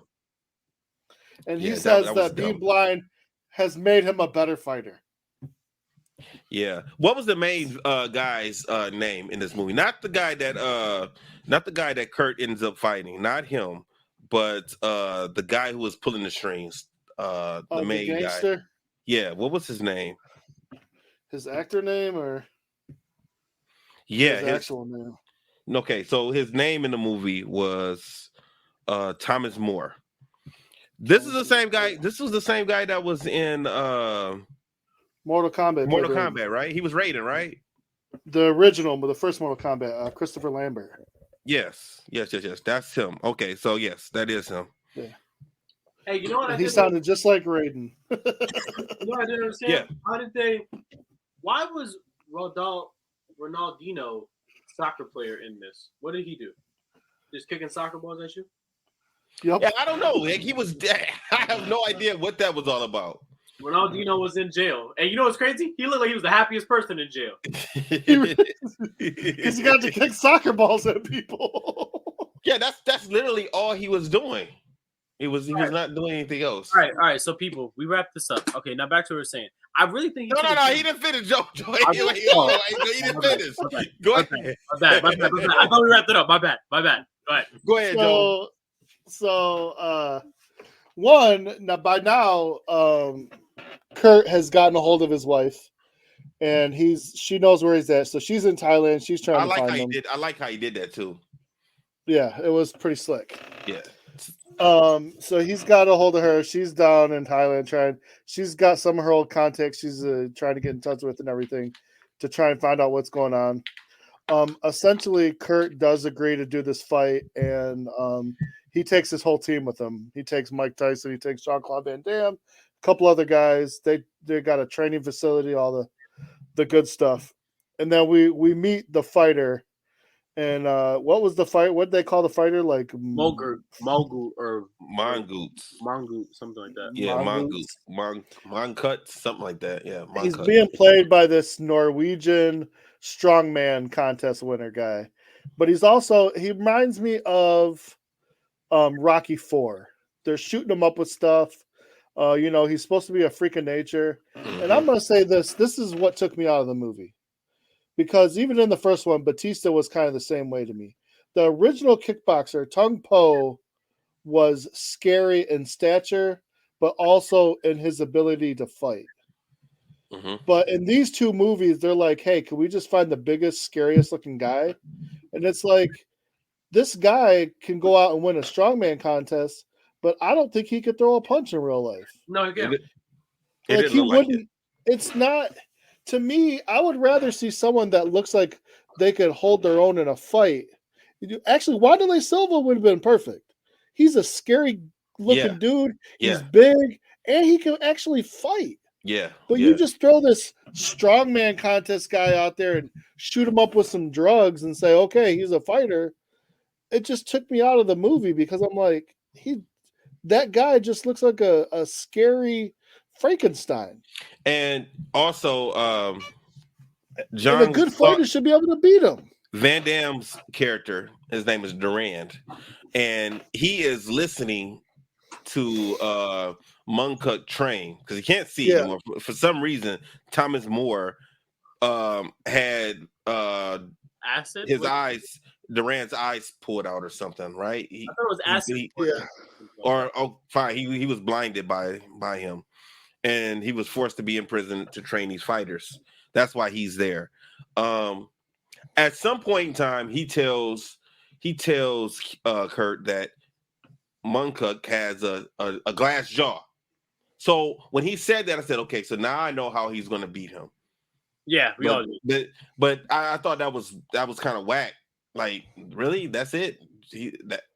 And he says that being blind has made him a better fighter. Yeah. What was the main guy's name in this movie? Not the guy that Kurt ends up fighting. Not him, but the guy who was pulling the strings. The main guy. Yeah. What was his name? His actor name or his actual name? Okay, so his name in the movie was Thomas More. This is the same guy. This was the same guy that was in Mortal Kombat. Mortal Kombat, right? He was Raiden, right? The original, but the first Mortal Kombat, Christopher Lambert. Yes. That's him. Okay, so yes, that is him. Yeah. Hey, you know what? He sounded just like Raiden. You know what I didn't understand? Yeah. Why was Ronaldinho soccer player in this? What did he do? Just kicking soccer balls at you? Yep. Yeah, I don't know. Like, I have no idea what that was all about. Ronaldinho was in jail. And you know what's crazy? He looked like he was the happiest person in jail. Because he got to kick soccer balls at people. Yeah, that's literally all he was doing. He was not doing anything else. All right. So people, we wrap this up. Okay, now back to what we're saying. I really think no. He didn't finish, Joe. He didn't finish. Go ahead. My bad. I thought we wrapped it up. My bad. Go ahead. Go ahead, Joe. So, by now, Kurt has gotten a hold of his wife, and she knows where he's at. So she's in Thailand. She's trying to find him. I like how he did that too. Yeah, it was pretty slick. Yeah. So he's got a hold of her. She's down in Thailand she's got some of her old contacts she's trying to get in touch with and everything to try and find out what's going on. Essentially, Kurt does agree to do this fight, and he takes his whole team with him. He takes Mike Tyson, he takes Jean-Claude Van Damme, a couple other guys. They got a training facility, all the good stuff. And then we meet the fighter. And what was the fight? What did they call the fighter? Like Mongoot or Mongoot, something like that. Yeah, Mongoot, something like that. Yeah, Mongoot. He's being played by this Norwegian strongman contest winner guy, but he reminds me of Rocky IV. They're shooting him up with stuff. He's supposed to be a freak of nature, and I'm gonna say this is what took me out of the movie. Because even in the first one, Batista was kind of the same way to me. The original Kickboxer, Tung Po, was scary in stature, but also in his ability to fight. But in these two movies, they're like, hey, can we just find the biggest, scariest looking guy? And it's like, this guy can go out and win a strongman contest, but I don't think he could throw a punch in real life. No, he can't. Like he wouldn't. It's not. To me, I would rather see someone that looks like they could hold their own in a fight. Actually, Wanderlei Silva would have been perfect. He's a scary looking dude. He's big, and he can actually fight. Yeah. But you just throw this strongman contest guy out there and shoot him up with some drugs and say, okay, he's a fighter. It just took me out of the movie because I'm like, that guy just looks like a scary Frankenstein. And also, John, and a good fighter should be able to beat him. Van Damme's character, his name is Durand, and he is listening to Munkuk train because he can't see anymore. For some reason, Thomas More had acid. His eyes, Durand's eyes pulled out or something, right? I thought it was acid. Fine. He was blinded by him, and he was forced to be in prison to train these fighters. That's why he's there. At some point in time, he tells Kurt that Munkuk has a glass jaw. So when he said that, I said, okay, so now I know how he's going to beat him. Yeah, we all do. But I thought that was kind of whack. Like, really? That's it?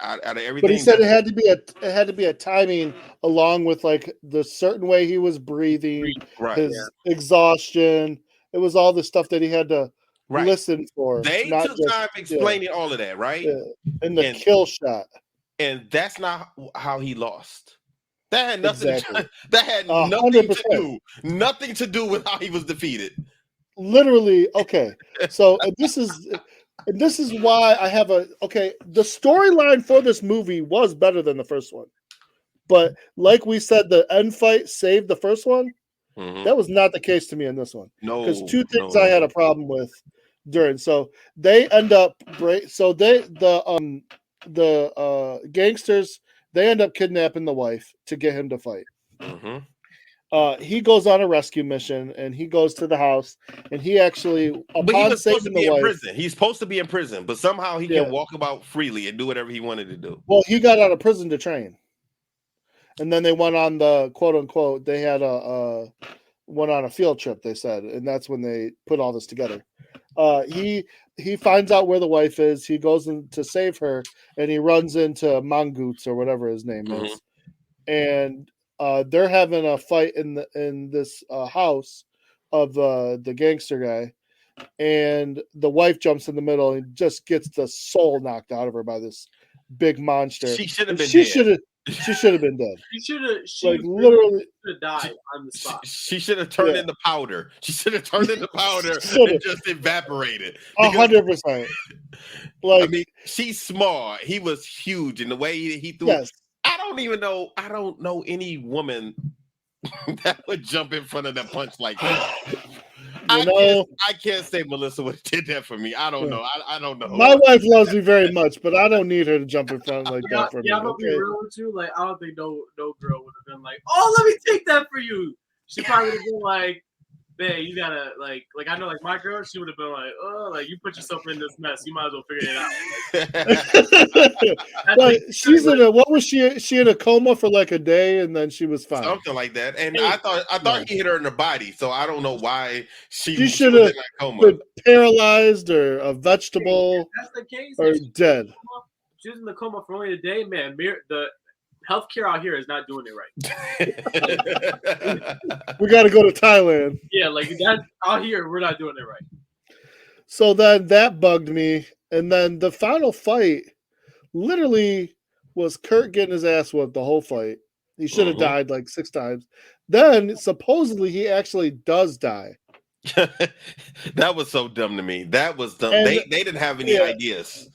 Out of everything. But he said it had to be a timing along with like the certain way he was breathing, his exhaustion. It was all the stuff that he had to listen for. They took time explaining all of that, right? Yeah. And the kill shot. And that's not how he lost. That had nothing. Exactly. That had nothing to do with how he was defeated. Literally, okay. So this is why I have the storyline for this movie was better than the first one. But like we said, the end fight saved the first one. Mm-hmm. That was not the case to me in this one. No, because two things I had a problem with during. So they end up the gangsters, they end up kidnapping the wife to get him to fight. Mm-hmm. He goes on a rescue mission and he goes to the house and he actually, but he was supposed to be in prison. He's supposed to be in prison, but somehow he can walk about freely and do whatever he wanted to do. Well, he got out of prison to train. And then they went on the quote unquote, they had went on a field trip, they said, and that's when they put all this together. He finds out where the wife is. He goes in to save her, and he runs into Mongoose or whatever his name is, and they're having a fight in this house of the gangster guy, and the wife jumps in the middle and just gets the soul knocked out of her by this big monster. She should have been dead. She should have been dead. She literally should have died on the spot. She should have turned into powder. She should have turned into powder and just evaporated. 100%. Like, I mean, she's small. He was huge, and the way he threw. Yes. I don't know any woman that would jump in front of that punch like that. I can't say Melissa would have did that for me. I don't know. I don't know. My wife loves me very much, but I don't need her to jump in front like that for me. I'm gonna be real with you. Like, I don't think no girl would have been like, "Oh, let me take that for you." She probably would have been like, "Man, you gotta like I know like my girl, she would have been like, oh, like you put yourself in this mess, you might as well figure it out." Like, she's in a what was she in a coma for like a day and then she was fine. Something like that. And I thought he hit her in the body, so I don't know why she should have been paralyzed or a vegetable. That's the case. Or dead. She was in the coma for only a day, man. The healthcare out here is not doing it right. We got to go to Thailand. Yeah, like that out here, we're not doing it right. So then that bugged me, and then the final fight literally was Kurt getting his ass whooped the whole fight. He should have died like 6 times. Then supposedly he actually does die. That was so dumb to me. That was dumb. They didn't have any ideas.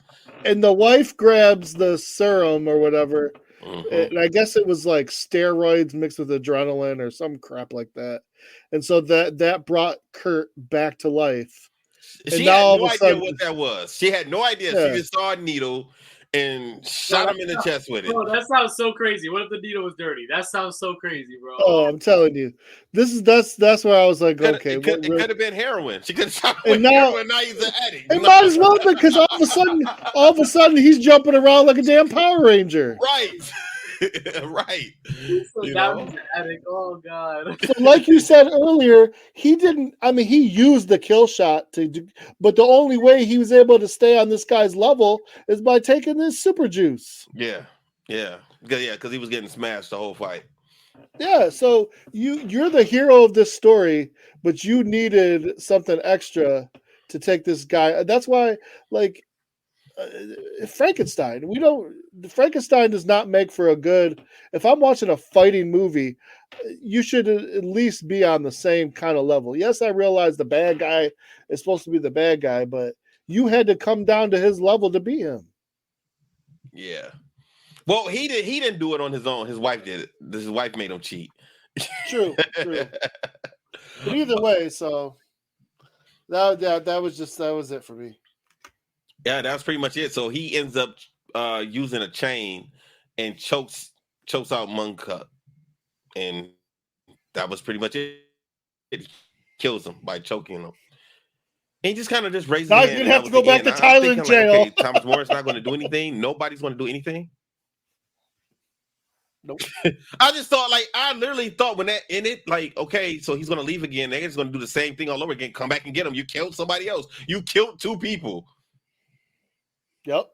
And the wife grabs the serum or whatever. And I guess it was like steroids mixed with adrenaline or some crap like that. And so that brought Kurt back to life. She had no idea what that was. She had no idea. Yeah. She just saw a needle and shot him in the chest with it. Bro, that sounds so crazy. What if the needle was dirty? That sounds so crazy, bro. Oh, I'm telling you, that's where I was like, okay, it could have been heroin. She could have shot him and with now, heroin. Now he's an addict. It might as well be, because all of a sudden he's jumping around like a damn Power Ranger. Right. Right. So that was an addict. Oh God. So like you said earlier, he used the kill shot but the only way he was able to stay on this guy's level is by taking this super juice. Yeah. Because he was getting smashed the whole fight. Yeah, so you're the hero of this story, but you needed something extra to take this guy. That's why, like, Frankenstein. Frankenstein does not make for a good. If I'm watching a fighting movie, you should at least be on the same kind of level. Yes, I realize the bad guy is supposed to be the bad guy, but you had to come down to his level to beat him. Yeah. Well, he didn't do it on his own. His wife did it. His wife made him cheat. True. But either way, so that was it for me. Yeah, that's pretty much it. So he ends up using a chain and chokes out Monk, and that was pretty much it. It kills him by choking him. And he just kind of just raises now his he's hand. gonna have to go back to Thailand jail. Okay, Thomas Morris not going to do anything. Nobody's going to do anything. Nope. I just thought, I literally thought when that in it, okay, so he's going to leave again. They're just going to do the same thing all over again. Come back and get him. You killed somebody else. You killed two people. Yep.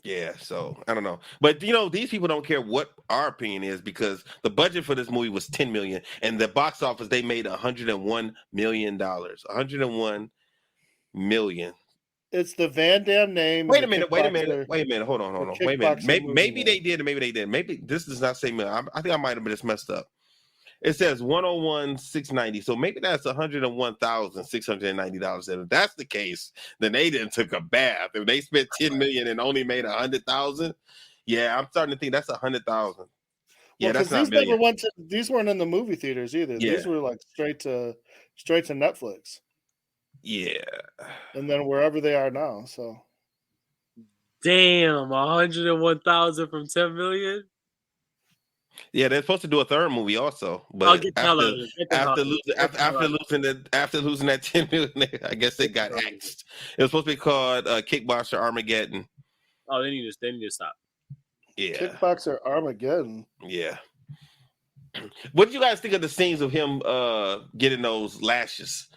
Yeah, so I don't know. But these people don't care what our opinion is, because the budget for this movie was $10 million, and the box office they made $101 million. $101 million. It's the Van Damme name. Wait a minute. Hold on. Wait a minute. Maybe they did, maybe they didn't. Maybe this does not say million. I think I might have just messed up. It says 101,690. So maybe that's $101,690. And if that's the case, then they didn't took a bath. If they spent $10 million and only made $100,000, yeah, I'm starting to think that's $100,000. Yeah, that's not million. These weren't in the movie theaters either. Yeah. These were like straight to Netflix. Yeah. And then wherever they are now. So damn, 101,000 from 10 million. Yeah, they're supposed to do a third movie also, but after losing that 10 million, I guess they got axed. It was supposed to be called Kickboxer Armageddon. Oh, they need to stop. Yeah, Kickboxer Armageddon. Yeah. What did you guys think of the scenes of him getting those lashes?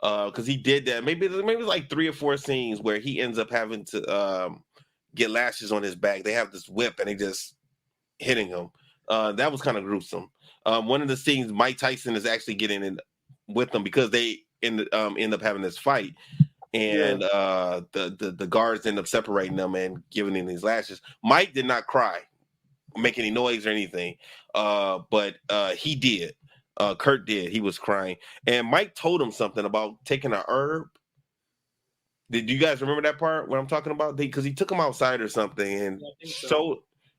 Because he did that. Maybe it was like 3 or 4 scenes where he ends up having to get lashes on his back. They have this whip and they just hitting him. That was kind of gruesome. One of the scenes, Mike Tyson is actually getting in with them because they end up having this fight, and the guards end up separating them and giving him these lashes. Mike did not cry, make any noise or anything, but he did. Kurt did. He was crying, and Mike told him something about taking an herb. Did you guys remember that part? What I'm talking about? Because he took him outside or something and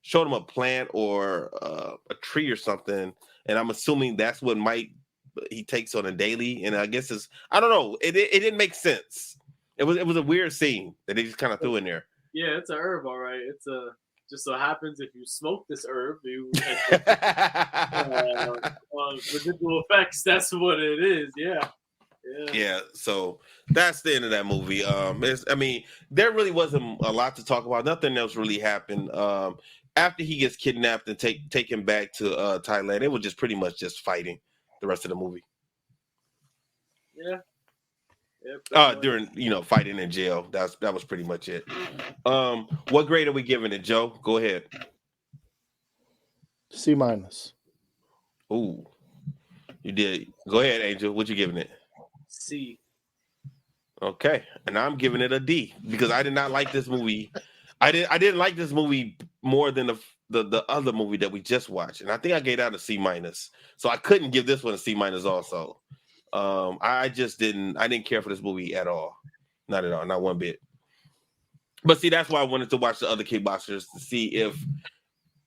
showed him a plant or a tree or something, and I'm assuming that's what he takes on a daily. And I guess I don't know. It didn't make sense. It was a weird scene that they just kind of threw in there. Yeah, it's a herb, all right. It's just so happens if you smoke this herb, you residual effects. That's what it is. Yeah. So that's the end of that movie. There really wasn't a lot to talk about. Nothing else really happened. After he gets kidnapped and taken back to Thailand, it was just pretty much just fighting the rest of the movie. Yeah. During fighting in jail, that was pretty much it. What grade are we giving it, Joe? Go ahead. C-. Ooh, you did. Go ahead, Angel. What you giving it? C. Okay, and I'm giving it a D because I did not like this movie. I didn't like this movie more than the other movie that we just watched, and I think I gave that a C-. So I couldn't give this one a C- also. I didn't care for this movie at all. Not at all, not one bit. But see, that's why I wanted to watch the other Kickboxers to see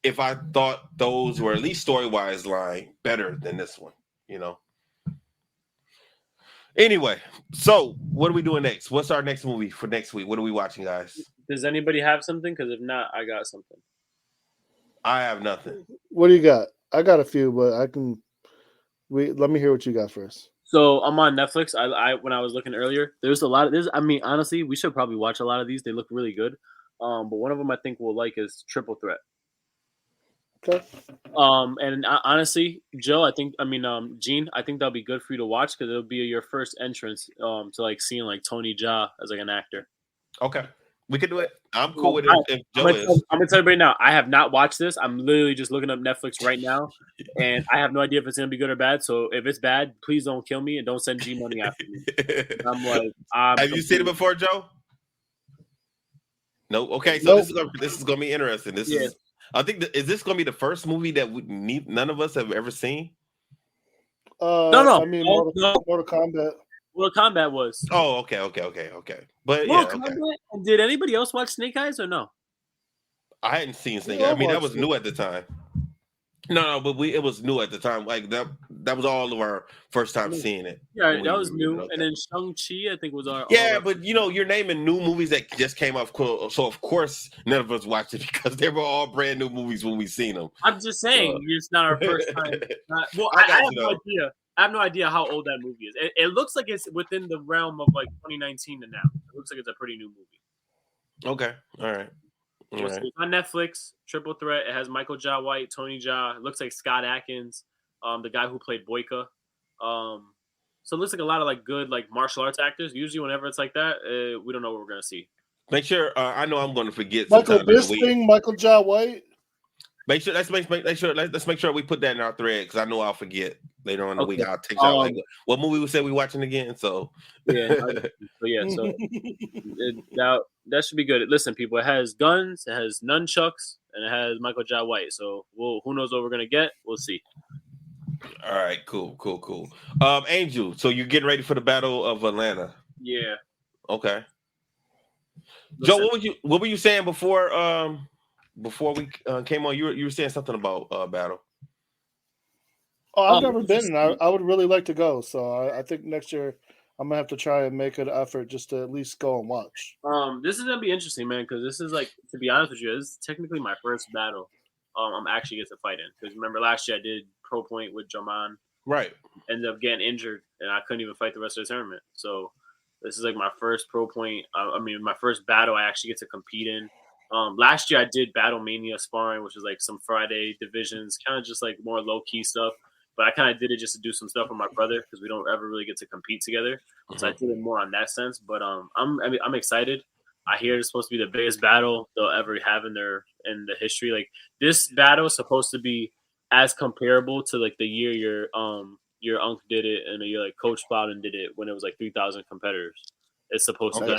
if I thought those were at least story-wise line better than this one, Anyway, so what are we doing next? What's our next movie for next week? What are we watching, guys? Does anybody have something? Because if not, I got something. I have nothing. What do you got? I got a few, but I can. Let me hear what you got first. So I'm on Netflix. I when I was looking earlier, there's a lot of this. I mean, honestly, we should probably watch a lot of these. They look really good. But one of them I think we'll like is Triple Threat. Okay. And honestly, Joe, Gene, I think that'll be good for you to watch because it'll be your first entrance to like seeing like Tony Jaa as like an actor. Okay, we can do it. I'm cool with it. If Joe I'm gonna tell everybody now. I have not watched this. I'm literally just looking up Netflix right now, and I have no idea if it's gonna be good or bad. So if it's bad, please don't kill me and don't send G money after me. I'm like, have you seen it before, Joe? No. Okay, so this is gonna be interesting. This is. I think is this gonna be the first movie that none of us have ever seen? No. I mean, Mortal Kombat. Mortal Kombat was. Oh, okay. But Mortal Kombat? Did anybody else watch Snake Eyes or no? I hadn't seen Snake Eyes. I mean, that was new at the time. No, but it was new at the time. Like that was all of our first time seeing it. Yeah, that was new. And then Shang-Chi, I think, was our. Yeah, but you're naming new movies that just came out. So of course, none of us watched it because they were all brand new movies when we seen them. I'm just saying, it's not our first time. I have no idea. I have no idea how old that movie is. It looks like it's within the realm of like 2019 to now. It looks like it's a pretty new movie. Okay, all right. It's on Netflix. Triple Threat. It has Michael Jai White, Tony Jaa. It looks like Scott Adkins, the guy who played Boyka. So it looks like a lot of like good like martial arts actors. Usually, whenever it's like that, we don't know what we're gonna see. Make sure. I know I'm going to forget. Michael Bisping, Michael Jai White. Make sure. Let's make sure we put that in our thread because I know I'll forget later on in the week. I'll take y'all like what movie we said we watching again. So that should be good. Listen, people, it has guns, it has nunchucks, and it has Michael Jai White. So who knows what we're gonna get? We'll see. All right, cool. Angel, so you're getting ready for the Battle of Atlanta? Yeah. Okay. Listen. Joe, what were you saying before? Before we came on, you were saying something about Battle. Oh, I've never been. I would really like to go. So I think next year I'm gonna have to try and make an effort just to at least go and watch. This is gonna be interesting, man, because this is like, to be honest with you, this is technically my first battle. I'm actually get to fight in because remember last year I did pro point with Jaman. Right. Ended up getting injured and I couldn't even fight the rest of the tournament. So this is like my first pro point. My first battle I actually get to compete in. Last year I did Battle Mania sparring, which is like some Friday divisions, kind of just like more low key stuff. But I kind of did it just to do some stuff with my brother because we don't ever really get to compete together. Mm-hmm. So I did it more on that sense. But I'm excited. I hear it's supposed to be the biggest battle they'll ever have in the history. Like this battle is supposed to be as comparable to like the year your uncle did it and the year like Coach Bowden did it when it was like 3,000 competitors. It's supposed to be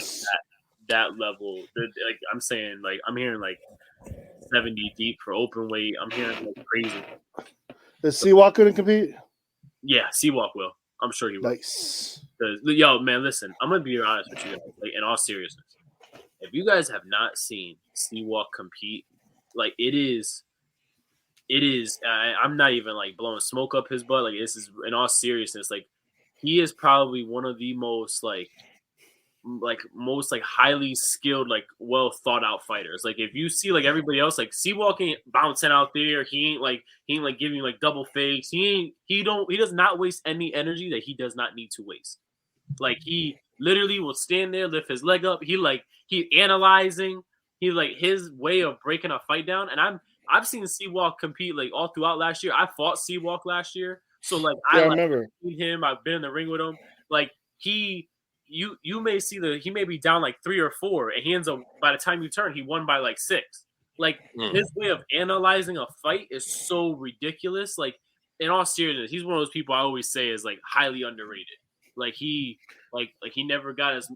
that level. Like I'm saying, like I'm hearing like 70 deep for open weight. I'm hearing like crazy. Is Seawalk going to compete? Yeah, Seawalk will. I'm sure he will. Nice. Yo, man, listen. I'm gonna be honest with you guys. Like, in all seriousness, if you guys have not seen Seawalk compete, like it is. I'm not even like blowing smoke up his butt. Like this is in all seriousness. Like he is probably one of the most most highly skilled, like well thought out fighters. Like if you see like everybody else, like Seawalk ain't bouncing out there. He ain't giving you like double fakes. He does not waste any energy that he does not need to waste. Like he literally will stand there, lift his leg up. He analyzing. He like his way of breaking a fight down. And I've seen Seawalk compete like all throughout last year. I fought Seawalk last year. So like I remember him. I've been in the ring with him. Like you may see he may be down like 3 or 4, and he ends up by the time you turn, he won by like 6. Like his way of analyzing a fight is so ridiculous. Like in all seriousness, he's one of those people I always say is like highly underrated. Like he never got his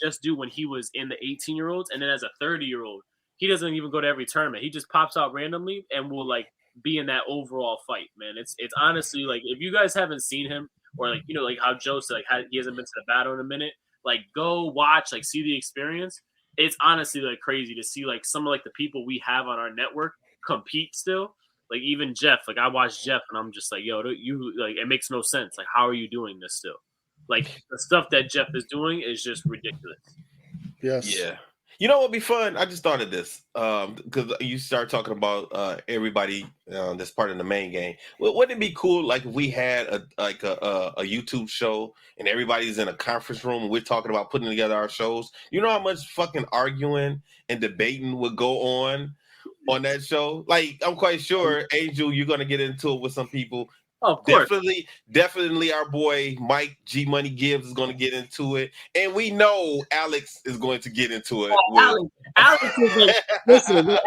just due when he was in the 18-year-olds, and then as a 30-year-old, he doesn't even go to every tournament. He just pops out randomly and will like be in that overall fight, man. It's honestly like if you guys haven't seen him, or like like how Joe said like he hasn't been to the battle in a minute, like go watch, like see the experience. It's honestly like crazy to see like some of like the people we have on our network compete still. Like even Jeff, like I watched Jeff and I'm just like, yo, you like it makes no sense. Like how are you doing this still? Like the stuff that Jeff is doing is just ridiculous. Yes. Yeah. You know what would be fun? I just thought of this because you start talking about everybody that's part of the main game. Well, wouldn't it be cool like if we had a YouTube show and everybody's in a conference room and we're talking about putting together our shows? You know how much fucking arguing and debating would go on that show? Like, I'm quite sure, Angel, you're going to get into it with some people. Oh, of course. Definitely our boy Mike G Money Gibbs is going to get into it. And we know Alex is going to get into it. Alex is like, listen,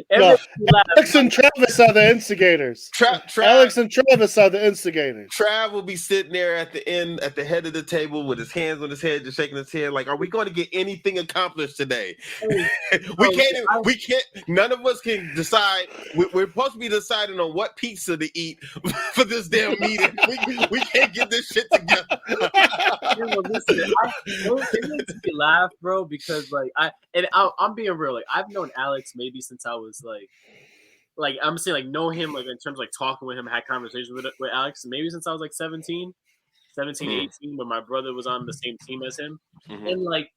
Alex and Travis are the instigators. Alex and Travis are the instigators. Trav will be sitting there at the end, at the head of the table with his hands on his head, just shaking his head like, are we going to get anything accomplished today? We can't, none of us can decide. We're supposed to be deciding on what pizza to eat for this damn meeting. We can't get this shit together. It makes me laugh, bro, because I'm being real. Like, I've known Alex maybe since I was like I'm saying, like, know him, like, in terms of, like, talking with him, had conversations with Alex maybe since I was like 17, 18, when my brother was on the same team as him. And like,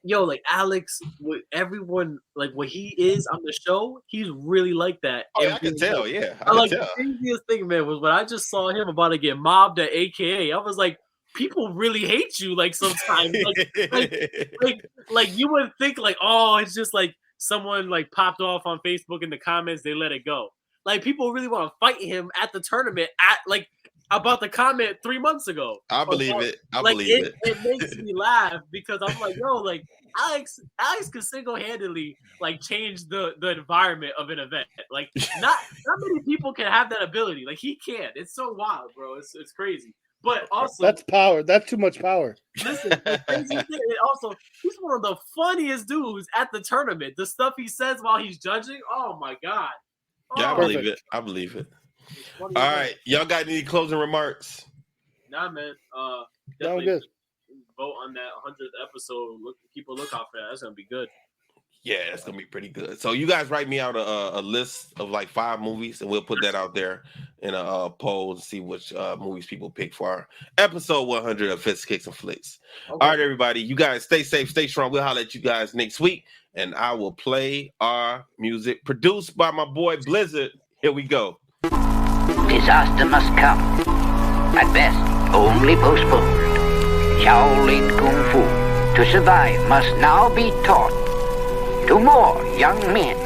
yo, like, Alex, with everyone, like, what he is on the show, he's really like that. Oh, I can tell. Yeah, the craziest thing, man, was when I just saw him about to get mobbed at AKA. I was like, people really hate you, like, sometimes. like you would think, like, oh, it's just like someone like popped off on Facebook in the comments, they let it go. Like, people really want to fight him at the tournament about the comment 3 months ago. I believe it. It makes me laugh because I'm like, yo, like, Alex could single-handedly, like, change the environment of an event. Like, not many people can have that ability. Like, he can. It's so wild, bro. It's crazy. But also, that's power. That's too much power. Listen, the crazy thing, and also, he's one of the funniest dudes at the tournament. The stuff he says while he's judging, oh my god. Yeah, I believe it. All right, y'all got any closing remarks? Nah, man. Definitely good. Vote on that 100th episode. Keep a lookout for that. That's gonna be good. Yeah, it's gonna be pretty good. So you guys write me out a list of like 5 movies, and we'll put that out there in a poll to see which movies people pick for our episode 100 of Fists, Kicks, and Flicks. Okay. All right, everybody, you guys stay safe, stay strong. We'll holler at you guys next week, and I will play our music produced by my boy Blizzard. Here we go. Disaster must come. At best, only postponed. Shaolin Kung Fu, to survive, must now be taught to more young men.